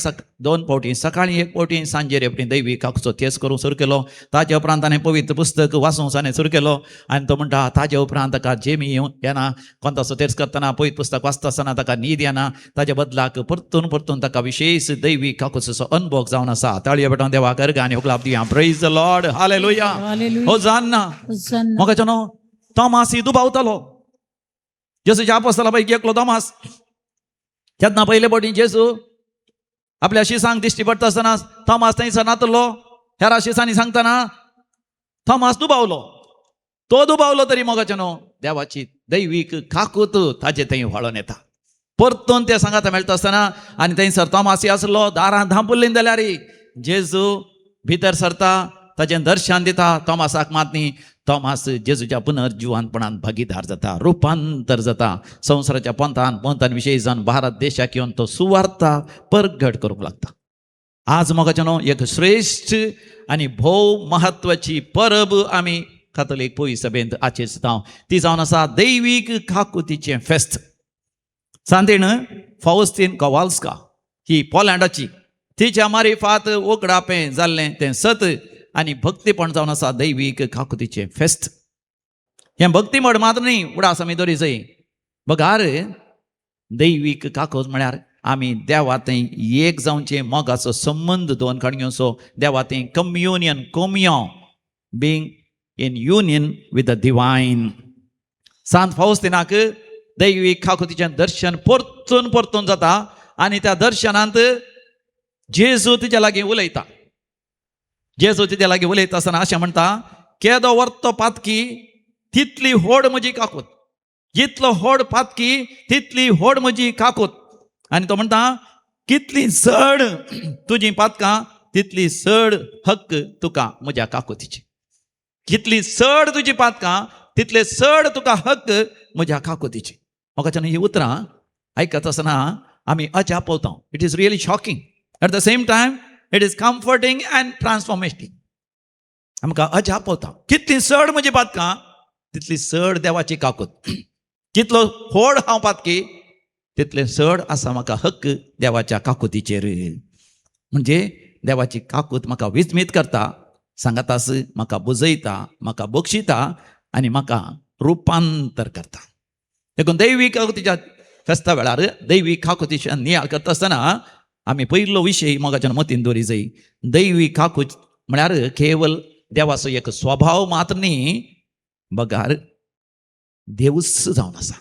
2 फावटी सकाळीं 1 फावटी सांजेर एक दैवीक काकुचो तेर्स करूंक सुरू केलो. ताजे उपरांत ताणें पवित्र पुस्तक वाचूंक ताणें सुरू केलो. आनी तो म्हणटा ताजे उपरांत ताका जेमी येना. कोणताचो तेर्स करतना पवित्र पुस्तक वाचता आसतना ताका न्हीद येना. ताच्या बदलाक परतून परतून ताका विशेश दैवीक काकुचो अनुभव जावन आसा. ताळयो पेटोवन देवाक अर्घ आनी होगलाप दिया. Praise the Lord. Hallelujah. Hosanna. मोगाच्या न्हू तोमास दुबावतालो. जेजूच्या आपोस्तला पैकी एकलो तोमास. तेन्ना पयले फावटी जेजू आपल्या शिसांक दिश्टी पडटा आसतना थोमास थंयसर नातलो. हेरा शिसांनी सांगतना थोमास दुबावलो. तो दुबावलो तरी मोगाचें न्हू देवाची दैवीक काकूत ताचे थंय वळोन येता. परतून ते सांगाता मेळटा आसतना आनी थंयसर तोमासी आसलो. दारां धांपुल्लीं जाल्यार जेजू भितर सरता. ताचें दर्शन दिता. तोमासाक मात न्ही. तोमास जेजूच्या पुनर्जिवंतपणान भागीदार जाता. रुपांतर जाता. संवसाराच्या पंथान विशेश जावन भारत देशाक येवन तो सुवार्ता परगट करूंक लागता. आज मोगाचें न्हू एक श्रेश्ठ आनी भोव म्हत्वाची परब आमी कातोलीक पुय सभेंत आचरता. ती जावन आसा दैवीक काकुतीचें फेस्त. सांतीण फावस्तीन कोवाल्स्का ही पोलंडाची. तिच्या मारिफात उकडापें जाल्लें तें सत आनी भक्तीपण जावन आसा दैवीक काकुतीचें फेस्त. हें भक्तीमड मात्र न्ही उडास आमी दवरी जाय. बगार दैवीक काकूत म्हळ्यार आमी देवा थंय एक जावचें मोगाचो संबंद दोन कणग्योचो. देवा थंय कम्युनियन कोमियो being in union with the divine. सांत फावस्तिनाक दैवीक काकुतीचें दर्शन परतून परतून जाता आनी त्या दर्शनांत जेजू तिच्या लागीं उलयता. जेजू तिच्या लागीं उलयता आसतना अशें म्हणटा केदो वर्तो पातकी तितली व्हड म्हजी काकूत. जितलो व्हड पातकी तितली व्हड म्हजी काकूत. आनी तो म्हणटा कितली चड तुजी पातकां तितली चड हक्क तुका म्हज्या काकुतीची. कितली चड तुजी पातकां तितले चड तुका हक्क म्हज्या काकुतीची. म्हाका ही उतरां आयकता आसतना आमी अजाप पावता. It is really shocking. At the same time it is comforting and transformating. आमकां अजापवता. कितली चड म्हजी पातकां तितली चड देवाची काकूत. कितलो व्हड हांव पातकी तितले चड आसा म्हाका हक्क देवाच्या काकुतीचेर. म्हणजे देवाची काकूत म्हाका विस्मीत करता, सांगातास म्हाका बुजयता, म्हाका बक्षिता आनी म्हाका रुपांतर करता. देखून दैवीक काकुतीच्या फेस्ता वेळार दैवीक काकुतीच्या नियाळ करता आसतना आमी पयलो विशय मोगाच्यान मतीन दवरी जाय. दैवीक काकूत म्हळ्यार केवल देवाचो एक स्वभाव मात्र न्ही, बगार देवूच जावन आसा.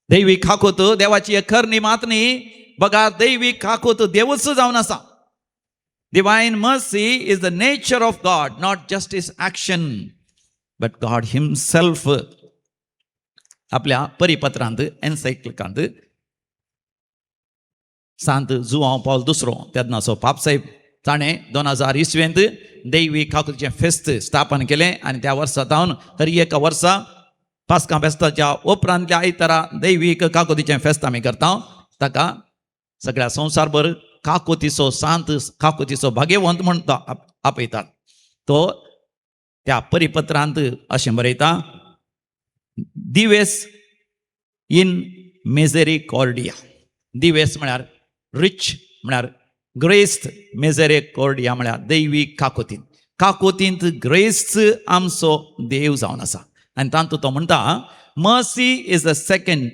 दैवीक काकूत देवाची एक खरणी मात न्ही, बगार दैवीक काकूत देवूच जावन आसा. Divine mercy is the nature of God, not just his action, but God himself. आपल्या परिपत्रांत एन्सायक्लिकांत सांत जुआंव पॉल दुसरो तेदनाचो पापसाहेब ताणें 2000 इसवेंत दैवीक काकुतीचें फेस्त स्थापन केलें आनी त्या वर्सा जावन तरी एका वर्सा पास्कां फेस्ताच्या उपरांतल्या आयतारा दैवीक काकुतीचें फेस्त आमी करता. ताका सगळ्या संवसारभर काकुतीचो सांत, काकुतीचो भाग्यवंत म्हूण तो आपयतात. तो त्या परिपत्रांत अशें बरयता, दिवेस इन मेजेरिकॉर्डिया. दिवेस म्हळ्यार रिच म्हळ्यार ग्रेस्त, मेजेरिकॉर्डिया म्हळ्यार दैवीक काकुतींत. काकुतींत ग्रेस्त आमचो देव जावन आसा. आनी तातूंत तो म्हणटा, mercy is the second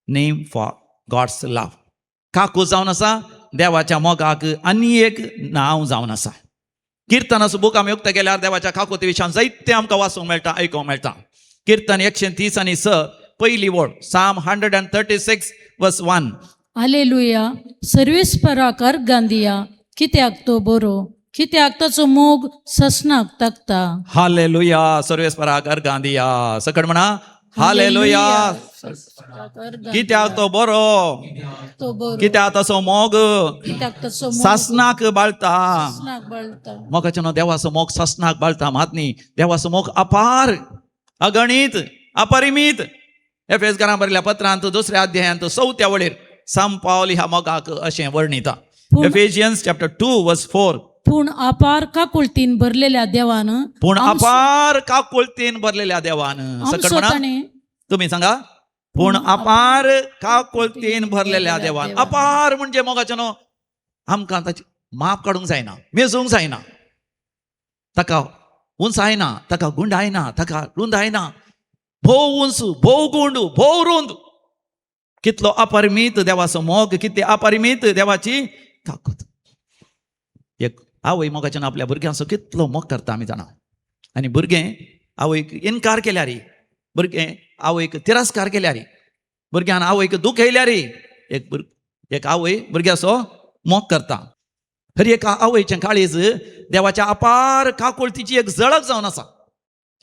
name for God's love. काकूत जावन आसा, देवाच्या मोगाक आनी एक नांव जावन आसा. किर्तनाचो बूक आमी उक्तो केल्यार देवाच्या काकुती विशयान जायतें आमकां वाचूंक मेळटा, आयकूंक मेळटा. किर्तन 130:6 पयली वड, साम 136 वर्स 1. हालेलुया, सर्वेस्पराकार गांदिया, कित्याक तो बरो, कित्याक ताचो मोग ससनाक तकता. हालेलुया, सर्वेस्पराकार गांदिया. सकट म्हणा, हालेलुया, कित्याक तो बरो, तो बरो, कित्याक ताचो मोग कित्याक ताचो मोग सासनाक बाळता. ससनाक बळटा. मोगाचो न्हू, देवाचो मोग सासनाक बाळटा मात न्ही, देवाचो मोग अपार, अगणित, अपरिमीत. एफेसकारांक बरयल्या पत्रांत 2ऱ्या अध्यायांत 4थ्या वळेर सांत पावल ह्या मोगाक अशें वर्णिता. एफेसियन्स चॅप्टर 2 वर्स 4. पूण अपार काकुळतीन भरलेल्या देवान, पूण अपार काकुळतीन भरलेल्या देवान. सकट म्हणा, तुम्ही सांगा. पूण अपार काकुळतीन भरलेल्या देवान. अपार म्हणजे मोगाचें न्हू, आमकां ताची माप काडूंक जायना, मेजूंक जायना. ताका उंचायना, ताका गुंडायना, ताका रुंदायना. भोव उंच, भोव गुंड, भोव रुंद. कितलो अपरिमीत देवाचो मोग, कितली अपरिमीत देवाची काकूत. एक आवय मोगाच्यान आपल्या भुरग्यांचो कितलो मोग करता आमी जाणा. आनी भुरगें आवयक इन्कार केल्यार, भुरगें आवयक तिरस्कार केल्यार, भुरग्यान आवयक दुखयल्यार एक आवय भुरग्याचो मोग करता. खरी एका आवयचें काळीज देवाच्या अपार काकुळतीची एक झळक जावन आसा,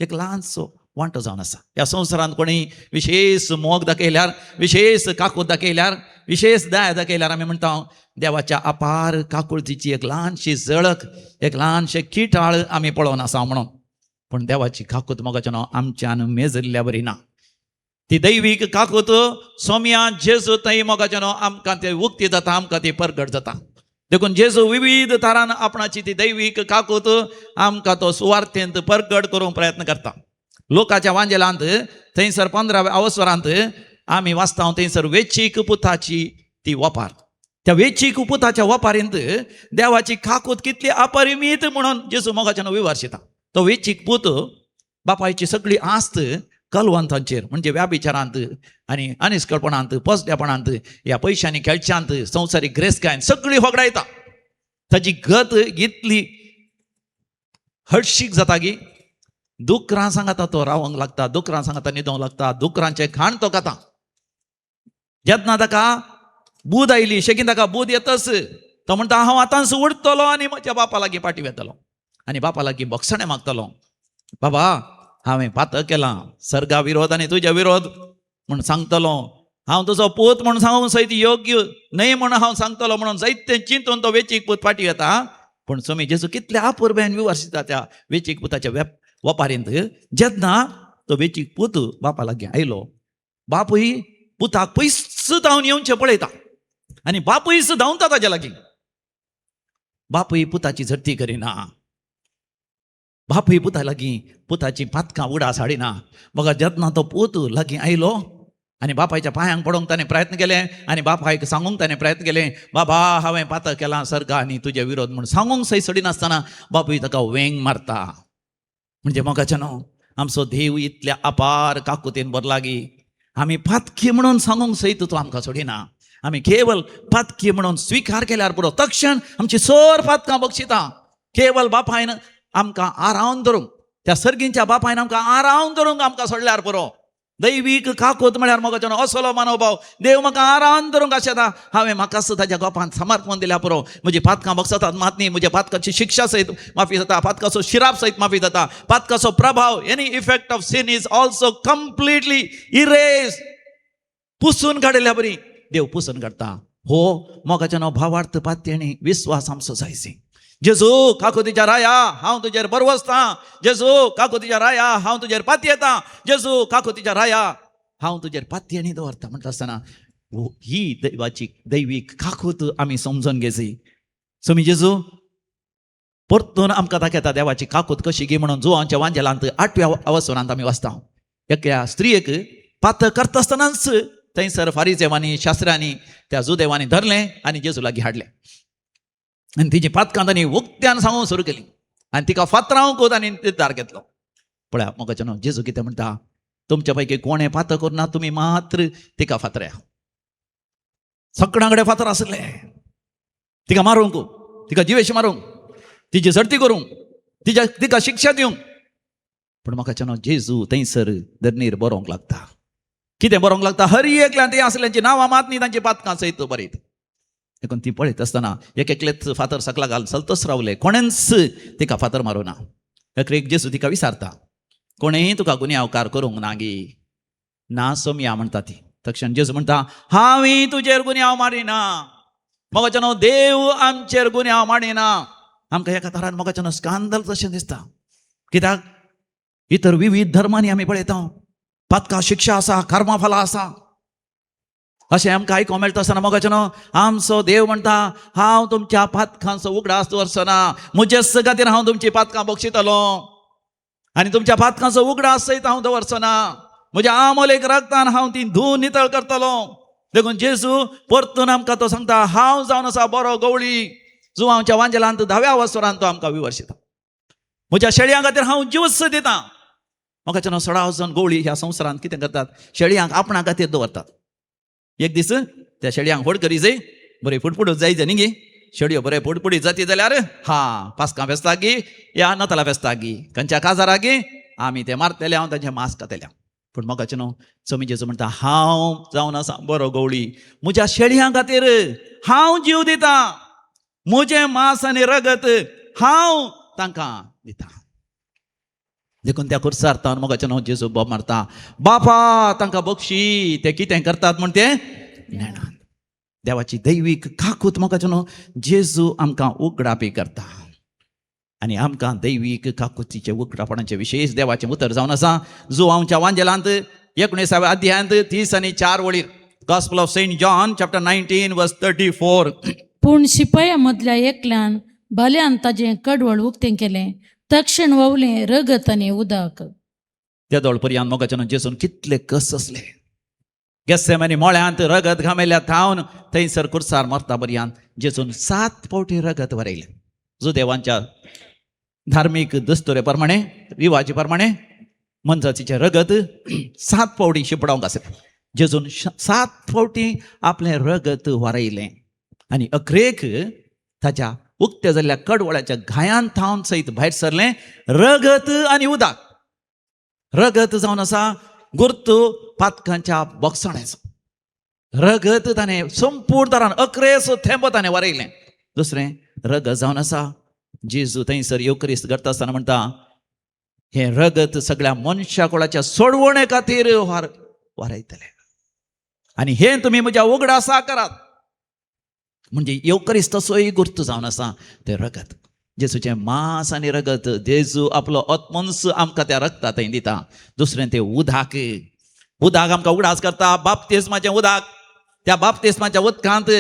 एक ल्हानसो वांटो जावन आसा. ह्या संवसारांत कोणी विशेष मोग दाखयल्यार, विशेष काकूत दाखयल्यार, विशेष दया दाखयल्यार आमी म्हणटा देवाच्या अपार काकुळतीची एक ल्हानशी झळक, एक ल्हानशें किटाळ आमी पळोवन आसा म्हणून. पूण देवाची काकूत मोगाचें न्हू, आमच्यान मेजल्ल्या बरी ना. ती दैवीक काकूत सोम्या जेजू थंय मोगाचें न्हू, आमकां ते उक्ती जाता, आमकां ती परगट जाता. देखून जेजू विविध तरान आपणाची ती दैवीक काकूत आमकां तो सुवार्थेंत परगट करूंक प्रयत्न करता. लोकाच्या वांजेलांत थंयसर 15व्या अवसरांत आमी वाचता, थंयसर वेचीक पुताची ती वपार. त्या वेचीक पुताच्या वपारींत देवाची काकूत कितली अपरिमीत म्हणून जेजू मोगाच्यान विवारशिता. तो वेचीक पूत बापायची सगळी आस्त कलवंतांचेर म्हणजे व्याभिचारांत आनी अनिश्कळपणांत, पोसड्यापणांत, ह्या पयशांनी खेळच्यांत, संवसारीक ग्रेसकायेंत सगळी होगडायता. ताची गत इतली हळशीक जाता की दुकरां सांगाता तो रावंक लागता, दुकरां सांगाता न्हिदोंक लागता, दुकरांचे खाण तो खाता. जेन्ना ताका बूद आयली, शेगीन ताका बूद येतच तो म्हणटा हांव आतांच उठतलो आनी म्हज्या बापा लागीं पाटी वेतलो आनी बापा लागीं बक्षणें मागतलो. बाबा हांवें पातक केलां, सर्गा विरोध आनी तुज्या विरोध म्हूण सांगतलो. हांव तुजो पूत म्हूण सांगूंक सयत योग्य न्हय म्हूण हांव सांगतलो म्हणून जायतें चिंतून तो वेचीक पूत पाटी येता. पूण स्वामी जेजू कितल्या आपुरब्यान विवारशिता त्या वेचीक पुताच्या वपारींत. जेन्ना तो वेचीक पूत बापा लागीं आयलो, बापूय पुताक पयस धांवन येवचें पळयता आनी बापूयच धांवता ताच्या लागीं. बापूय पुताची झडती करिना. बापूय पुता लागीं पुताची पातकां उडा साडिना बघा जेन्ना तो पूत लागीं आयलो आनी बापायच्या पांयांक पडोंक ताणें प्रयत्न केले आनी बापायक सांगूंक ताणें प्रयत्न केले बाबा हांवें पातक केलां सर्गा आनी तुजे विरोध म्हूण सांगूंक सही सडिनासतना बापूय ताका वेंग मारता. म्हणजे मोगाचें न्हू आमचो देव इतल्या अपार काकुतेन बरो लागीं आमी पातकी म्हणून सांगूंक सयत तो आमकां सोडिना. आमी केवळ पातकी म्हणून स्विकार केल्यार पुरो तक्षण आमची सोर पातकां बक्षिता. केवळ बापायन आमकां आरावन धरूंक त्या सर्गींच्या बापायन आमकां आरावन धरूंक आमकां सोडल्यार पुरो. दैवीक काकोत म्हळ्यार मोगाचें असलो मनोभाव देव म्हाका आरावन धरूंक आशेता. हांवें म्हाकाच ताच्या गोपान समर्पण दिल्या पुरो. म्हजी पातकां बक्षतात मात न्ही म्हज्या पातकाची शिक्षा सयत माफी जाता. पातकाचो शिराप सयत माफी जाता. पातकाचो प्रभाव any effect of sin is also completely erase पुसून काडल्या बरी देव पुसून काडटा. हो मोगाचें भावार्थ पातयेणी विस्वास आमचो जायसी. जेजू काकुतीच्या राया हांव तुजेर बरवसता. जेजू काकुतीच्या राया हांव तुजेर पातयेता. जेजू काकुतीच्या राया हांव तुजेर पातयेणी दवरता म्हणटा आसतना ही दैवाची दैवीक काकूत आमी समजून घेयची. समी जेजू परतून आमकां दाखयता देवाची काकूत कशी गी म्हणून जुवांच्या वांजेलांत 8व्या अवसरांत आमी वाचता. एका स्त्रियेक पात करता आसतनाच थंयसर फारिजेवांनी शास्त्रांनी त्या जुदेवांनी धरलें आनी जेजू लागीं हाडलें आनी तिची पातकां तांणी उक्त्यान सांगूंक सुरू केली आनी तिका फातरावंक तांणी निर्धार घेतलो. पळया मोगाचें न्हू जेजू कितें म्हणटा तुमच्या पैकी कोणें पात करना तुमी मात्र तिका फातऱ्या. सगळ्यां कडेन फातर आसले तिका मारूंक तिका जिवेशी मारूंक तिची झडती करूंक तिका शिक्षा दिवंक. पूण मोगाचें न्हू जेजू थंयसर धरणीर बरोवंक लागता. कितें बरोवंक लागता हर एकल्यान ते आसल्यांची नांवां मात न्ही तांची पातकां सयत बरयत. देखून ती पळयत आसतना एकलेच फातर सकला घाल चलतच रावले कोणेंच तिका फातर मारूं ना. एक जेजू तिका विचारता कोणेंय तुका गुन्यांवकार करूंक ना गी ना सोमया म्हणटा ती. तक्षण जेजू म्हणटा हांवें तुजेर गुन्यांव मारिना. मोगाचें न्हू देव आमचेर गुन्यांव मारिना. आमकां एका तरान मोगाचें न्हू स्कांदल जशें दिसता. कित्याक इतर विविध धर्मांनी आमी पळयता पातकां शिक्षा आसा कर्मफलां आसा अशें आमकां आयकोंक मेळटा आसतना मोगाचें न्हू आमचो देव म्हणटा हांव तुमच्या पातकांचो उगडास दवरचना. म्हजेच खातीर हांव तुमची पातकां बक्षितलो आनी तुमच्या पातकांचो उगडास सयत हांव दवरचना. म्हज्या आमोलेक रगतान हांव ती धूव नितळ करतलो. देखून जेजू परतून आमकां तो सांगता हांव जावन आसा बरो गवळी. जुवांच्या वांजेलांत 10व्या वसरांत तो आमकां विवर्शिता. म्हज्या शेळयां खातीर हांव जीवस दितां. मोगाचें न्हू 16 जावन गवळी ह्या संवसारांत कितें करतात शेळयांक आपणा खातीर दवरतात. एक दीस त्या शेळयांक व्हड करी जाय बरें फुडफुडूच जायचे न्ही गे. शेळयो बरें फुडफुडीत जाती जाल्यार पास्कां फेस्ताक गी या नातालां फेस्ताक गी खंयच्या काजाराक गी आमी ते मारतले हांव तांचें मांस खातलें. पूण मोगाचें न्हू समी जेजू म्हणटा हांव जावन आसा बरो गवळी. म्हज्या शेळयां खातीर हांव जीव दितां. म्हजें मांस आनी रगत हांव तांकां दितां. देखून त्या खुर्सार तावन मोगाचें न्हू जेजू बोब मारता बापा तांकां बक्षी ते कितें करतात म्हण ते नेणान. देवाची दैवीक काकूत मोगाचें न्हू जेजू आमकां उगडापी करता आनी आमकां दैवीक काकुतीचे उगडापणाचे विशेश देवाचें उतर जावन आसा. जुवांच्या वांजेलांत 19व्या अध्यायांत 30 आनी 4 वळीर gospel of Saint John chapter 19 verse 34. पूण शिपाया मदल्या एकल्यान भल्यान ताजें कडवळ उक्तें केलें. तक्षण ववलें रगत आनी उदक. त्या दोळपर्यांत मोगाचें न्हू जेजून कितले कस असले. गेत्सेमानी मोळ्यांत रगत घामेल्या थावन थंयसर खुर्सार मरता पर्यंत जेजून 7 फावटी रगत भरयलें. जुदेवांच्या धार्मीक दस्तुरे प्रमाणे रिवाजी प्रमाणे मनजातीचें रगत 7 फावटी शिपडावंक आसता. जेजून 7 फावटी आपलें रगत वारयलें आनी अखरेक ताच्या उक्त्या जाल्ल्या कडवळ्याच्या घायान थावन सयत भायर सरलें रगत आनी उदक. रगत जावन आसा गुर्तू पातकांच्या बोगसण्याचो. रगत ताणें संपूर्ण तरान अकरेसो थेंब ताणें वारयलें. दुसरें रगत जावन आसा जेजू थंयसर येवक्रिस्त करता आसतना म्हणटा हें रगत सगळ्या मनशा कुळाच्या सोडवणे खातीर वारयतलें आनी हें तुमी म्हज्या उगडासा करात. म्हणजे येवक्रिस्त तसोय गुर्तू जावन आसा तें रगत. जेजूचें मांस आनी रगत जेजू आपलो आत्मन्स आमकां त्या रगता थंय दिता. दुसरें तें उदक. उदक आमकां उगडास करता. बाप्तिस्माचें उदक. त्या बाप्तिस्माच्या उदकांत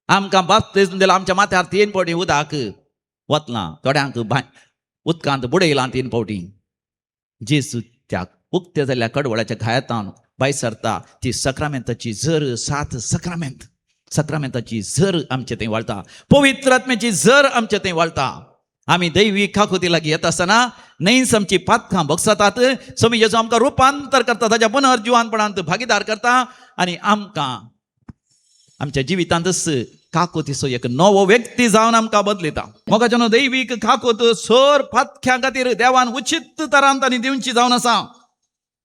आमकां बाप्तिस्म दिला. आमच्या माथ्यार 3 फावटी उदक वतलां. थोड्यांक उदकांत बुडयलां 3 फावटी जेजू त्या उक्त्या जाल्ल्या कडवळाच्या घायतान भायर सरता ती सक्रामेंताची झर 7 सक्रामेंताची झर आमचे थंय वळटा पवित्र आत्म्याची झर आमचे थंय वळटा आमी दैवीक काकुती लागीं येता आसतना नैस आमची पातकां भोगसतात स्वामी जेजू आमकां रुपांतर करता ताच्या पुनर्जिवानपणांत भागीदार करता आनी आमकां आमच्या जिवितांतच काकोतीचो एक नवो व्यक्ती जावन आमकां बदलयता मोगाच्यान दैवीक काकोत सोर पातक्यां खातीर देवान उचित तरान तांणी दिवची जावन आसा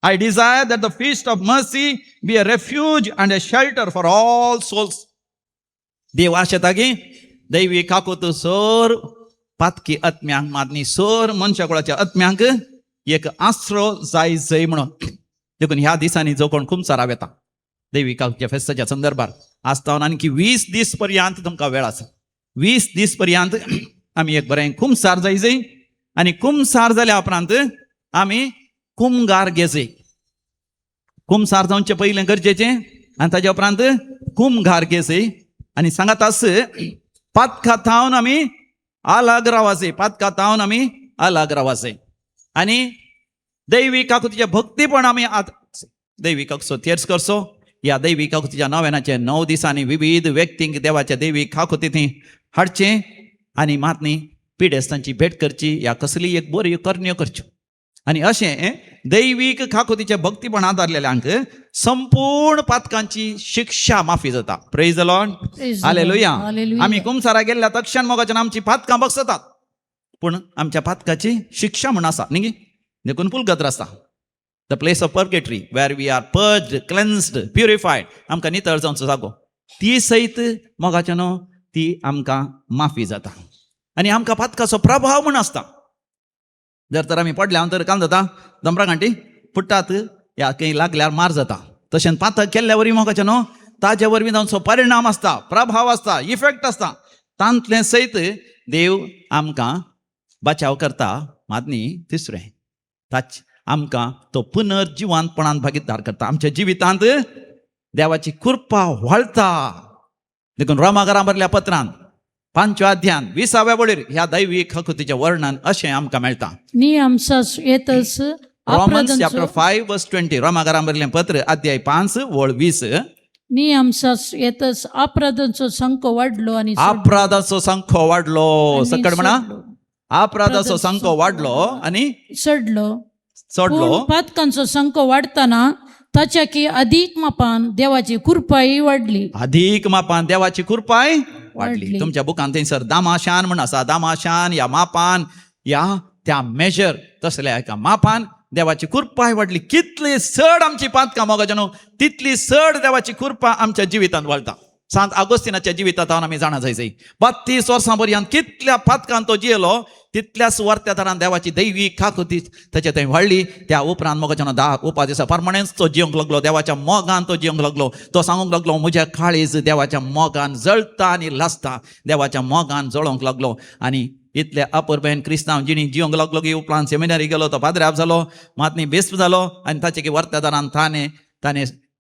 I desire that the feast of mercy be a refuge and a shelter for all souls देव आशेता की दैवीक काकोत सोर पातकी आत्म्यांक मादनी सोर मनशा कुळाच्या आत्म्यांक एक आसरो जाय जय म्हणून देखून ह्या दिसांनी जो कोण कुमसाराव येता दैवीक काकोतीच्या फेस्ताच्या संदर्भात आस्तावन आणखी 20 दीस पर्यंत तुमकां वेळ आसा 20 दीस पर्यंत आमी एक बरें कुमसार जाय आनी कुमसार जाल्या उपरांत आमी कुमगार घेजय कुमसार जावचे पयलें गरजेचें आनी ताच्या उपरांत कुमगार घेजय आनी सांगात आस पातकां थावन आमी अलग रावासे पातकां थावन आमी अलग रावासे आनी दैवीक काकुतीचे भक्तीपण आमी दैवीक काकुचो तेर्स करचो ह्या दैवीक काकुतीच्या नव्यानाचे 9 दिसांनी विविध व्यक्तींक देवाच्या दैवीक काकुती थंय हाडचें आनी मातनी पिडेस्तांची भेट करची ह्या कसली एक बऱ्यो करण्यो करच्यो आनी अशें दैवीक काकुतीचे भक्तीपण आदारलेल्यांक संपूर्ण पातकांची शिक्षा माफी जाता प्रेज द लॉर्ड हालेलुया आमी कुमसारा गेल्ल्या तक्षण मोगाच्यान आमची पातकां बगसतात पूण आमच्या पातकाची शिक्षा म्हूण आसा न्ही देखून पुलगत्र आसा the place of purgatory where we are purged cleansed purified आमकां नितळ जावचो जागो ती सयत मोगाच्यान ती आमकां माफी जाता आनी आमकां पातकाचो प्रभाव म्हूण आसता जर तर आमी पडल्या तर काम जाता दमरागांटी फुट्टात ह्या खंय लागल्यार मार जाता तशें पातक केल्ल्या वरी मोगाच्या न्हू ताच्या वरवीं जावचो परिणाम आसता प्रभाव आसता इफेक्ट आसता तांतले सयत देव आमकां बचाव करता मातनी तिसरें ताच आमकां तो पुनर्जिवानपणान भागीदार करता आमच्या जिवितांत देवाची कृपा व्हळता देखून रोमाकारां बरल्या पत्रांत 5व्या अध्यायान 20व्या वळेर ह्या दैवीक काकुतीचें वर्णन अशें आमकां मेळटा नियमसास येतस रोमन्स चॅप्टर 5 वर्स 20 रोमाकारां बरलें पत्र अध्याय 5 वळ 20 नियमसास येतस अपराधांचो संख्या वाढलो आणि अपराधाचो संख्या वाडलो सकड म्हणा अपराधाचो संख्या वाडलो आनी चडलो चडलो पातकांचो संख्या वाढताना ताच्या की अधिक मापान देवाची कृपाय वाढली अधिक मापान देवाची कृपाय वाडली तुमच्या बुकान थंयसर दामाशान म्हण आसा दामाशान या मापान या त्या मेजर तसल्या एका मापान देवाची कृपाय वाडली कितली चड आमची पातकां मोगाच्या न्हू तितली चड देवाची कृपा आमच्या जिवितांत वाळटा सांत आगोस्तिनाच्या जिवितांत आमी जाणा जाय 32 वर्सां पर्यंत कितल्या पातकांत तो जियेलो तितल्याच वर्त्या तरान देवाची दैवीक काकुती ताचे थंय व्हडली त्या उपरांत मोगाच्या 10 उपास परमनेंस तो जियोंक लागलो देवाच्या मोगान तो जियोंक लागलो तो सांगूंक लागलो म्हज्या काळीज देवाच्या मोगान जळटा आनी लासता देवाच्या मोगान जळोंक लागलो आनी इतले अपुरबेन क्रिस्तांव जिणी जियोंक लागलो की उपरांत सेमिनारी गेलो तो पाद्र्याप जालो मातनी बेस्प जालो आनी ताचे की वर्त्या तरान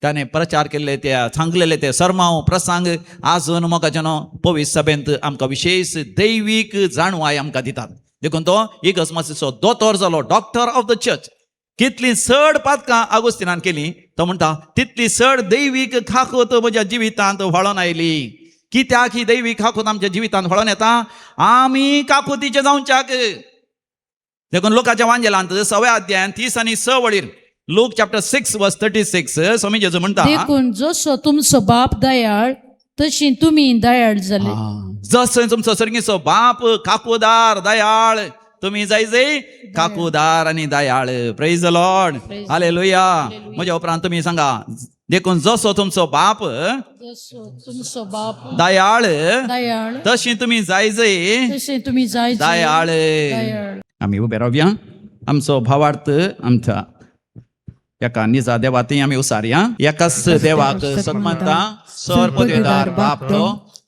ताणें प्रचार केल्ले ते सांगलेले ते सर्मांव प्रसंग आजून मोगाच्या पवित्र सभेंत आमकां विशेष दैवीक जाणवाय आमकां दितात देखून तो इगर्जमासीचो दोतोर जालो डॉक्टर ऑफ द चर्च कितली चड पातकां आगोस्तिनान केली तो म्हणटा तितली चड दैवीक काकूत म्हज्या जिवितांत व्हळोन आयली कित्याक ही दैवीक काकूत आमच्या जिवितांत व्हळोन येता आमी काकुतीचे जावच्याक देखून लोकांच्या वांजेलांत 6व्या अध्यायान 30 आनी 6 वळीर लूक चॅप्टर 6 वर्स 36 स्वामी जेजू म्हणटा देखून जसो तुमचो बाप दयाळ तशी तुम्ही दयाळ जाले जसं तुमचो सर्गीचो बाप काकूदार दयाळ तुम्ही जाय काकूदार आणि Dayal praise the Lord hallelujah म्हज्या उपरांत तुम्ही सांगा देखून जसो तुमचो बाप तुमचो बाप दयाळ दयाळ तशी तुम्ही जाय तसे तुम्ही जाय दयाळ आमी उबे रावया आमचो भावार्थ आमचा एका निजा देवातय आमी उसारया एकाच देवाक सन्मानता सर्वपदेदार बाप तो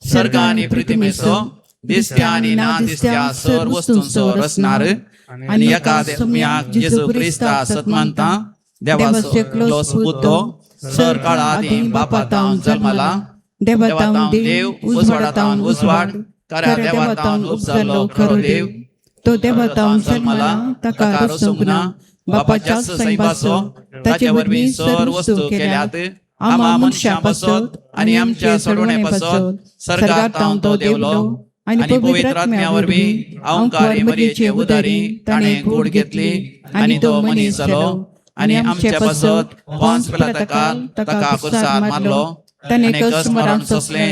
स्वर्ग आनी पृथ्वीचो दिसत्या आनी ना दिसत्या सर्व वस्तूंचो रचणार आनी एका देवाक येशू क्रिस्ता सन्मानता देवाचो एकलो पुतो सर काळादी बापातावन जल्मला देवातावन देव उजवाडातावन उजवाड खऱ्या देवातावन उपजल्लो खरो देव तो देवतां जन्मला ताका रसूंक ना बापाच्या सैपासो ताचे वरवीं सर्व वस्तू केल्यात आम्हा मनशां पासत आनी आमच्या सोडवणे पासत सर्गात तो देवलो आनी पवित्र आत्म्या वरवीं ओंकार मरियेचे उदारी ताणें कूड घेतली आनी तो मनीस जालो आनी आमच्या पासत पोंस पिलाताकाल ताका कुरसार मारलो ताणें कस मरण सोंसले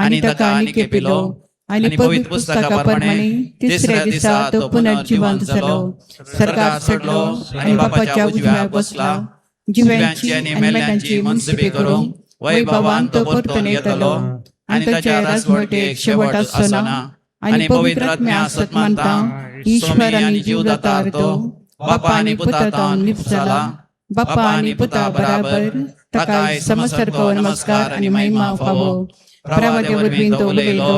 आनी ताका आनीक पिलो आनी पवित्र पुस्तका प्रमाणे तिसऱ्या दिसा तो पुनर्जिवंत जालो सर्गात चडलो आनी बापाच्या उजव्याक बसला जिव्यांची आनी मेल्यांची मनसुबी करूंक वैभवान तो परतून येतलो आनी ताच्या राजवटीक शेवट आसना आनी पवित्र आत्म्या आसत मानता ईश्वर आनी जीवदातार तो बापा आनी पुता निप्त जाला बापा आनी पुता बराबर ताकाय समस्त नमस्कार आनी महिमा फावो प्रवाद्या वरवीं तो उलयलो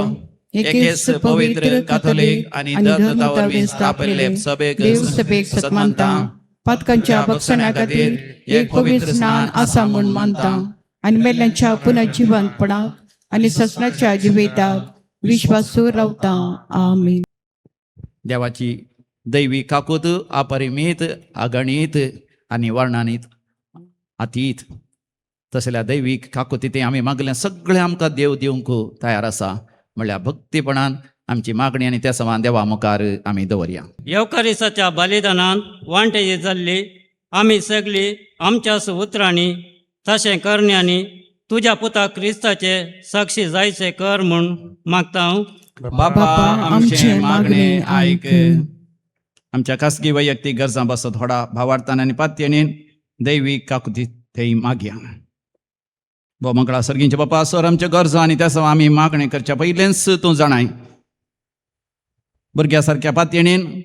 एकेच पवित्र काथोलीक आनी धर्मता वरवीं स्थापिल्ले देव सभेक सत मानता पातकांच्या भक्षणा खातीर एक पवित्र स्नान आसा म्हूण मानता आनी मेल्यांच्या पुनर्जिवंतपणाक आनी ससनाच्या जिविताक विश्वासूर रावता आमीन. देवाची दैवी काकूत अपरिमीत अगणित आनी वर्णनीत अतीत तसल्या दैवीक काकुती आमी मागलें सगळें आमकां देव दिवंक तयार आसा म्हणल्यार भक्तीपणान आमची मागणी आनी त्या समान देवा मुखार आमी दवरया. येवकारिसाच्या बलिदानांत वांटेची जाल्ली आमी सगळीं आमच्या सुपुत्रांनी तशें करण्यांनी तुज्या पुता क्रिस्ताचे साक्षी जायचे कर म्हूण मागता हांव. बापा आमचे मागणे आयक. आमच्या खासगी वैयक्तीक गरजां बसत थोडा भावार्थान आनी पातयेणीन दैवीक काकुती थंय मागया. भो मंगळा सर्गींचे बापा सर आमच्या गरजा आनी त्या सवा आमी मागणी करच्या पयलेंच तूं जाणाय भुरग्या सारक्या पातयेणीन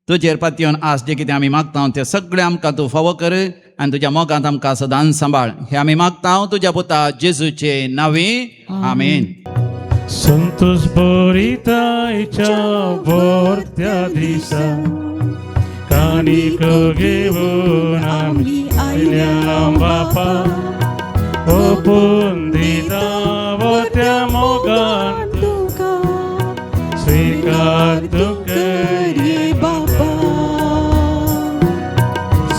तुजेर पातयेवन आस जे कितें आमी मागता तें सगळें आमकां तूं फावो कर आनी तुज्या मोगांत आमकां सदांच सांबाळ हे आमी मागता तुज्या पुता जेजूचे नांवे आमेन. संतोष बोरितायच्या बोरत्या दिसा काणीक घेवन आमी आयल्या बापा ओपून दिता त्या मोगान तुका स्वीकार तू कर ये बाबा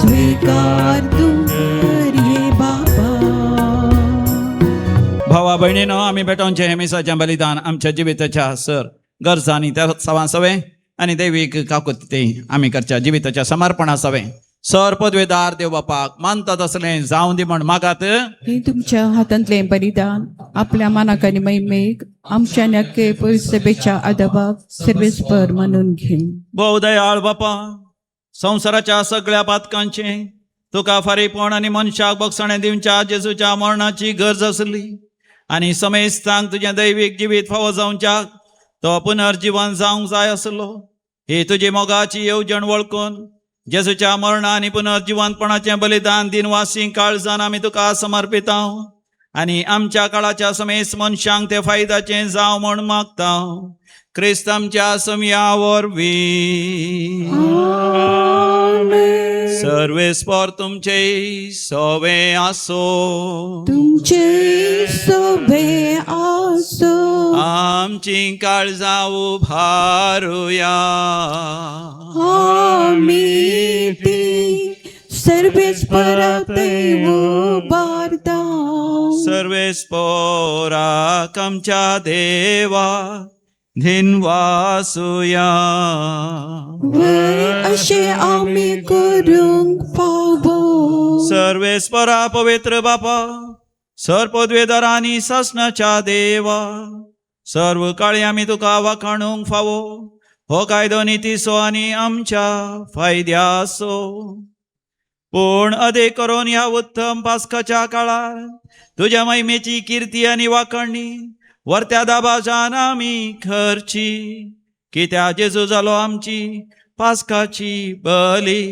स्वीकार तू कर ये बाबा. भावा भयणीनो आमी बेटोवचे हेमिसाचें बलिदान आमच्या जिविताच्या सर गरजा आनी त्या सवां सवें आनी दैवीक काकुती आमी करच्या जिविताच्या समर्पणा सवें सर पदवेदार देव बापाक मानता तसलें जावं दी म्हण मागात. हे तुमच्या हातांतलें बलिदान आपल्या मानाक आनी महिमेक आमच्या नक्के सभेच्या आदबाक सर्वेस्पर म्हणून घे. भोव दयाळ बापा संवसाराच्या सगळ्या पातकांचे तुका फारीपण आनी मनशाक बक्षणें दिवच्या जेजूच्या मरणाची गरज आसली आनी समेस्तांक तुजें दैवीक जिवीत फावो जावच्याक तो पुनर्जीवन जावंक जाय आसलो. ही तुजी मोगाची येवजण वळखून जेजूच्या मरणा आनी पुनर्जिवंतपणाचें बलिदान दिनवासी काळजान आमी तुका समर्पिता आनी आमच्या काळाच्या समेस मनशांक ते फायद्याचें जावं म्हूण मागता. क्रिस्त आमच्या समया वरवीं सर्वेस्पर तुमचे सोवे आसो तुमचे सोबे आसो आमची काळजां उभारुया आमी ती सर्वेस्पराक उबारता. सर्वेस्पराक आमच्या देवा धिनवासुया अशें आमी करूंक फावो. सर्वेस्परा पवित्र बापा सर पदवेदारांनी ससनाच्या देवा सर्व काळी आमी तुका वाखाणूंक फावो. हो कायदो नितीसो आनी आमच्या फायद्याचो पूण अदेक करून ह्या उत्तम पास्काच्या काळार तुज्या महिमेची कीर्ती आनी वाखणणी वर्त्या दाबाजान आमी करची कित्या जेजू जालो आमची पास्काची बली.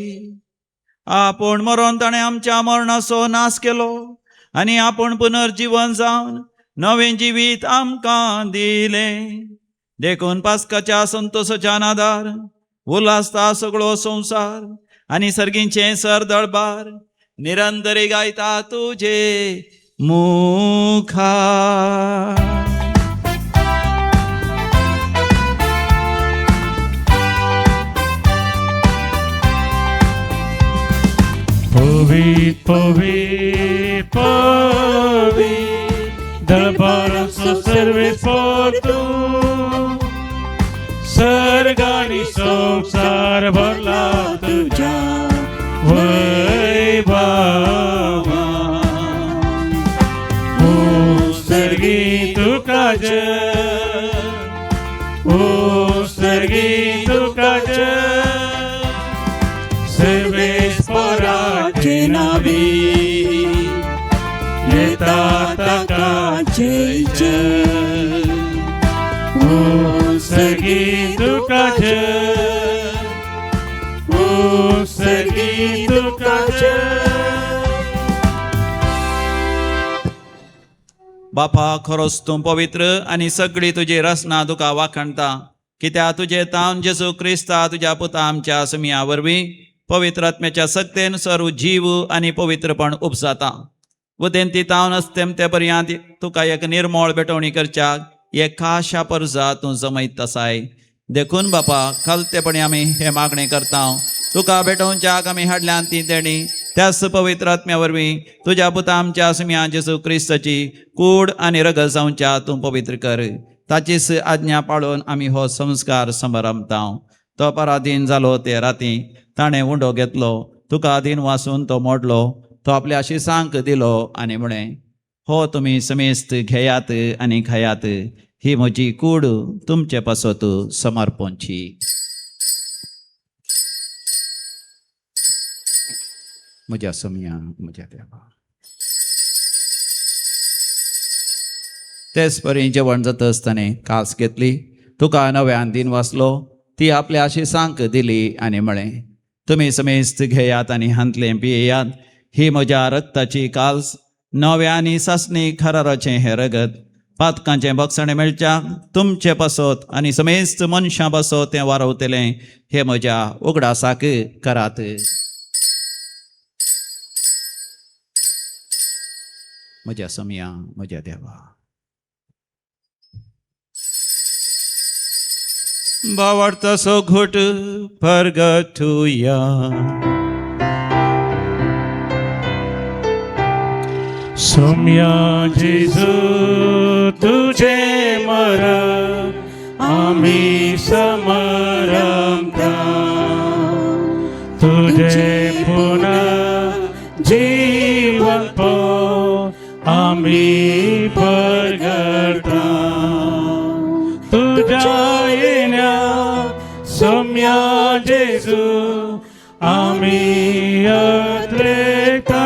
आपूण मरोन ताणें आमच्या मरणाचो नाश केलो आनी आपूण पुनर्जीवन जावन नवें जिवीत आमकां दिलें. देखून पास्काच्या संतोशाच्या नादार उल्हासता सगळो संवसार आनी सर्गींचे सर दळबार निरंतरी गायता तुजे मुखार. Povit, povit, povit, दरबाराचं सर्वे पोतू सर्गानी संसार भरला तुझ्या वैभवा ओ सर्गी तुका जय ओ सर्गी तुका जय सर्वेश्वराचे नावी येतात का जय जय ओ सर्गी तुका जय ओ सर्गी तुका जय बापा खरोच तूं पवित्र आनी सगळी तुजी रचना तुका वाखणटा कित्याक तुजे तावन जेजू क्रिस्ता तुज्या पुता आमच्या समिया वरवीं पवित्र आत्म्याच्या सक्तेन सर्व जीव आनी पवित्रपण उपजाता वतेन ती तावन असतेम ते पर्यंत तुका एक निर्मळ बेटवणी करच्याक एक खाशा परजा तूं जमयत आसाय देखून बापा खलतेपणी आमी हे मागणी करता तुका भेटोवच्याक आमी हाडल्यान ती तेणी त्याच पवित्र आत्म्या वरवीं तुज्या पुता आमच्या समिया जेजू क्रिस्ताची कूड आनी रगत जावच्या तूं पवित्र कर ताचीच आज्ञा पाळून आमी हो संस्कार समरमता तो पराधीन जालो ते राती ताणें उंडो घेतलो तुका अधीन वाचून तो मोडलो तो आपल्या शिसांक दिलो आनी म्हणे हो तुमी समेस्त घेयात आनी खायात ही म्हजी कूड तुमचे पासत समर्पणची म्हज्या समिया म्हज्या देवा तेच परी जेवण जाता आसतना कास घेतली तुका नव्यान दिन वाचलो ती आपल्या शिसांक दिली आनी म्हळें तुमी समेस्त घेयात आनी हांतले पियेयात ही म्हज्या रक्ताची काल्स नव्या आनी सासणी खराराचें हें रगत पातकांचें बक्षणें मेळच्याक तुमचे पासत आनी समेस्त मनशां पासत तें वारवतलें हे म्हज्या उगडासाक करात म्हज्या समिया म्हज्या देवा बावडतासो घोट परगटुया सौम्या जेजू तुझे मरण आम्ही समरमता तुझे पुन्हा जीवन पो आम्ही परगटा तुझ्या येण्या सौम्या जेजू आम्ही अत्रेता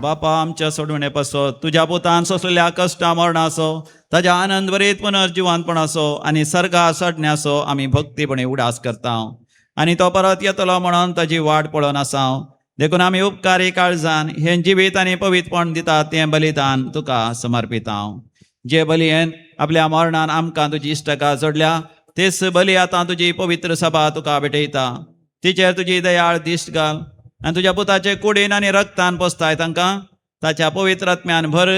बापा आमच्या सोडवणे पासो तुज्या पुतान सोसलेल्या कश्टा मरणाचो ताज्या आनंद भरीत पुनर्जिवानपणाचो आनी सर्गा सडण्याचो आमी भक्तीपणे उडास करता आनी तो परत येतलो म्हणून ताजी वाट पळोवन आसा देखून आमी उपकारी काळजान हे जिवीत आनी पवित्रपण दितात तें बलिदान तुका समर्पिता जे बलयेन आपल्या मरणान आमकां तुजी इश्टका जोडल्या तेच बली आतां तुजी पवित्र सभा तुका भेटयता तिचेर तुजी दयाळ दिश्ट घाल आनी तुज्या पुताचे कुडीन आनी रक्तान पोसताय तांकां ताच्या पवित्र आत्म्यान भर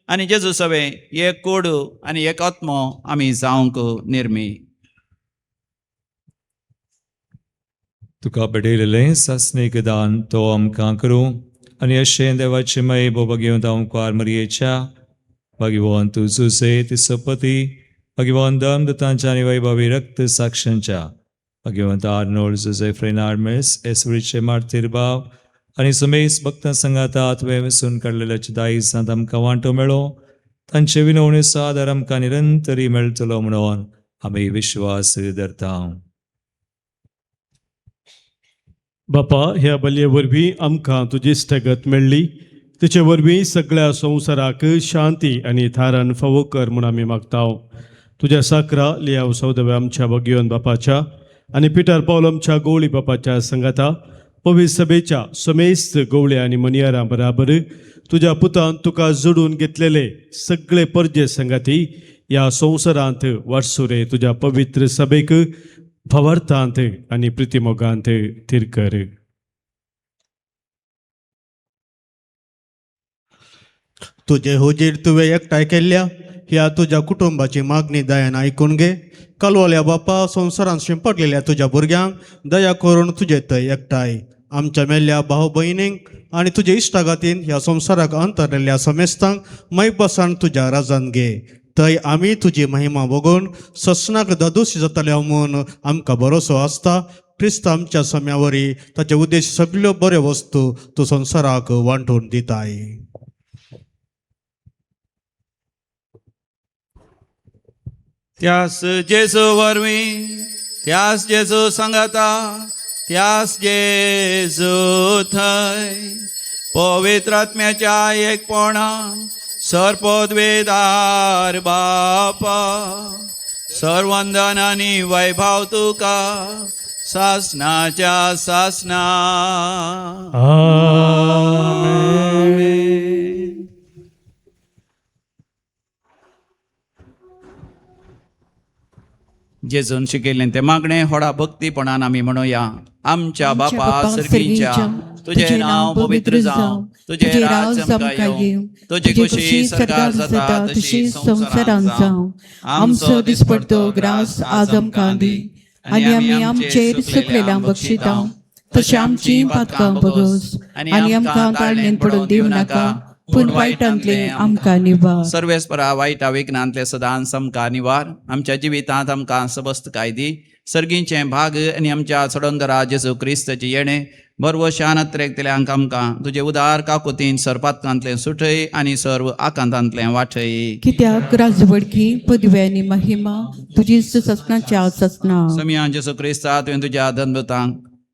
आनी जेजू सवे एक कूड आनी एक आत्मो आमी जावंक निर्मी तुका बेडयलेलें सासणेक दान तो आमकां करूं आनी अशें देवाचे मय बोबा घेवन ओंकार मरयेच्या भगवान तूं जुसे तिचो पती भगवान दमदतांच्या आनी वैभवी रक्त साक्षांच्या भगवंत आर्नोल्ड जोसेफ रेनार्मेस एसवरीचे मार्तीर भाव आनी सुमेस भक्तां संगातात वेवसून काडलेल्या दायजांत आमकां वांटो मेळो तांचे विनवणे आदार आमकां निरंतरी मेळटलो म्हणून आमी विश्वास धरता बापा ह्या बलये वरवीं आमकां तुजी इश्टगत मेळ्ळी तिचे वरवीं सगळ्या संवसाराक शांती आनी थारान फावो कर म्हूण आमी मागता तुज्या साकरा लिया सौदव्या आमच्या भगयोन बापाच्या आनी पिटर पावल आमच्या गवळी बापाच्या संगाता पवित्र सभेच्या समेस्त गवळे आनी मनियारां बराबर तुज्या पुतान तुका जोडून घेतलेले सगळे परजे संगाती ह्या संवसारांत वाटसुरे तुज्या पवित्र सभेक भवार्थांत आनी प्रितीमोगांत थीर कर तुझे हुजीर तुवें एकठांय केल्ल्या ह्या तुज्या कुटुंबाची मागणी दयान आयकून घे कलवल्या बापा संवसारांत शिंपडलेल्या तुज्या भुरग्यांक दया करून तुजे थंय एकठांय आमच्या मेल्ल्या भाऊ भयणींक आणि तुझे इश्टागातीन ह्या संवसाराक अंतरलेल्या समेस्तांक मै बसान तुज्या राजान घे. थंय आमी तुजी महिमा बघून ससनाक ददोशी जातले म्हूण आमकां भरोसो आसता. क्रिस्त आमच्या सम्यावरी ताचे उद्देश सगळ्यो बऱ्यो वस्तू तूं संवसाराक वांटून दिताय. त्यास जेजू वरवीं त्यास जेजू सांगाता त्यास जेजू थंय पवित्र आत्म्याच्या एकपणान सरपदवेदार बापा सर्वंदन आनी वैभव तुका सासनाच्या सासना. आमेन. जेजून शिकयलें ते मागणें व्हडा भक्तीपणान आमी म्हणुया. आमच्या बापा सर्गीच्या तुझे नाव पवित्र जावं, तुझे राज आमकां येवं, तुझी खुशी सरकार जाता तशी संवसारांत जावं. आमचो दिसपडतो ग्रास आज आमकां दी आनी आमी आमचेर चुकलेल्यांक बक्षिता तशी आमची पातकां बगस आनी आमकां ताळणेन पडून दिवं नाका पूण वायटांतले आमकां निवार. सर्वेस्परा वायटा विघ्नांतले सदांच आमकां निवार. आमच्या जिवितांत आमकां सबस्त दी. सर्गीचे भाग आनी आमच्या सडोंदरा जेजू क्रिस्ताची येणे बरवो शानत्रेकतल्यांक आमकां तुजे उदार काकुतीन सरपातकांतले सुटय आनी सर्व आकांतांतले वाटय. कित्याक राजवडकी पदवी आनी महिमा तुजीच ससनाच्या ससना. समिया जेजू क्रिस्ता तुवें तुज्या धनभुतांक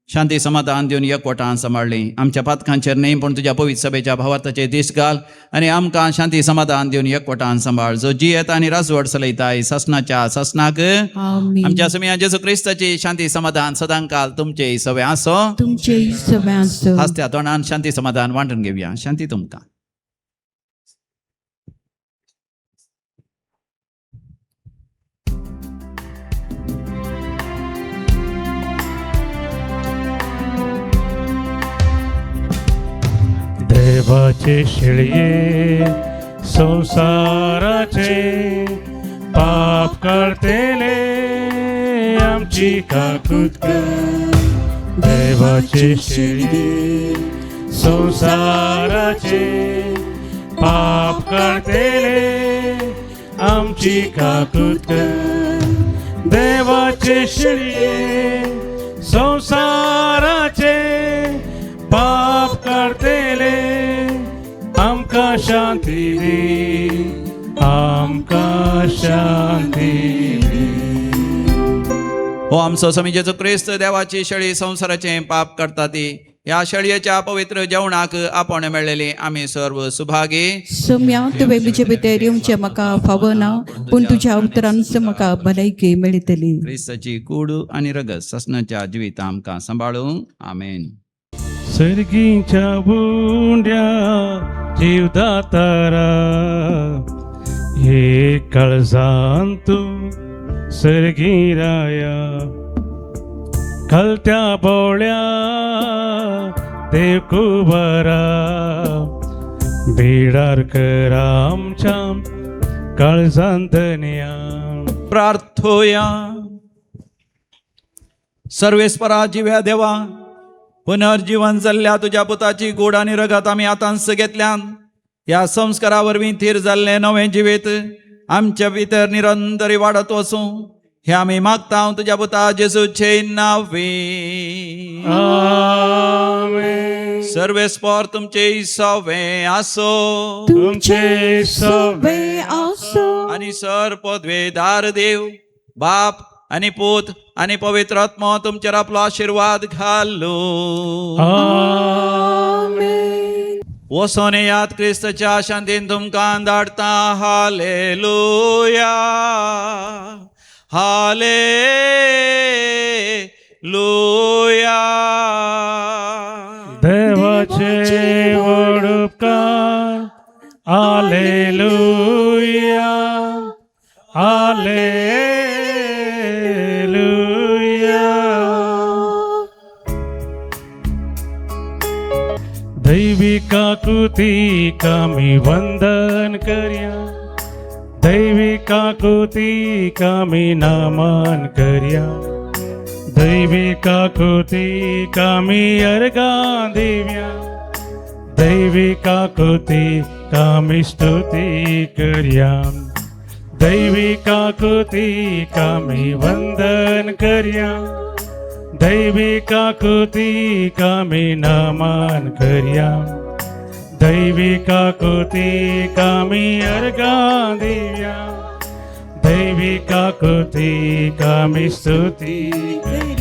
शांती समाधान दिवन एकवटान सांबाळली. आमच्या पातकांचेर न्ही पूण तुज्या पवित्र सभेच्या भावार्थाचे दीस घाल आनी आमकां शांती समाधान दिवन एकवटान सांबाळ. जो जियेत आनी राजवट चलयताय ससनाच्या ससनाक. आमीन. आमच्या समिया जेजू क्रिस्ताची शांती समाधान सदांकाल तुमचे सवय आसो. तुमचे सवय आसो. हास्त्या तोंडान शांती समाधान वांटून घेवया. शांती तुमकां. देवाचे शिळये संसाराचे पाप करतेले आमची काकूत कर. देवाचे शिळये संसाराचे पाप करतेले आमची काकूत कर. देवाचे शिळये संसाराचे पाप करतेले आमकां शांती दी, आमकां शांती दी. हो आमचो समी जेजू क्रिस्त देवाची शेळी संसाराचे पाप करता ती. ह्या शेळयेच्या पवित्र जेवणाक आपण मेळलेली आमी सर्व सुभागी. सम्या तुवें म्हजे भितर येवचें म्हाका फावना पूण तुज्या उतरांच म्हाका भलायकी मेळटली. क्रिस्ताची कूड आनी रगत ससनाच्या जिवितां आमकां सांबाळूंक. आमेन. सर्गीच्या बुंड्या जीवदातारा हे काळजान तूं सर्गी राया. कलत्या बोळ्या देव कुबरा बिडार करा आमच्या काळजान धन्या. प्रार्थोया. सर्वेस्परा जिव्या देवा पुनर्जीवन जाल्ल्या तुज्या पुताची गोड आनी रगत आमी आतांच घेतल्यान ह्या संस्कारा वरवीं थीर जाल्लें नवें जिवीत आमच्या भितर निरंतरी वाडत वचूं हे आमी मागता तुज्या पुता जेजूचे नांवी. सर्वेस्पर तुमचे सवे आसो. तुमचे सवे आसो. आनी सर पदवेदार देव बाप आनी पूत आनी पवित्र आत्मा तुमचेर आपलो आशीर्वाद घालो. वसोन येयात क्रिस्ताच्या शांतीन तुमकां धाडटा. Hallelujah hallelujah. देवाचे व्हड उपकार. Hallelujah hallelujah. दैविक आकृतीक आमी वंदन करया. दैविक आकृतीक आमी नमन करया. दैविका कृती कामी अर्गा देव्या दैविका कृती कामी स्तुती कर्या दैविका कृती कामी वंदन कर्या दैविका कृती कामी नमन कर्या दैविका कृती कामी अर्गा देव्या दैविका कृती कामी स्तुती कर्या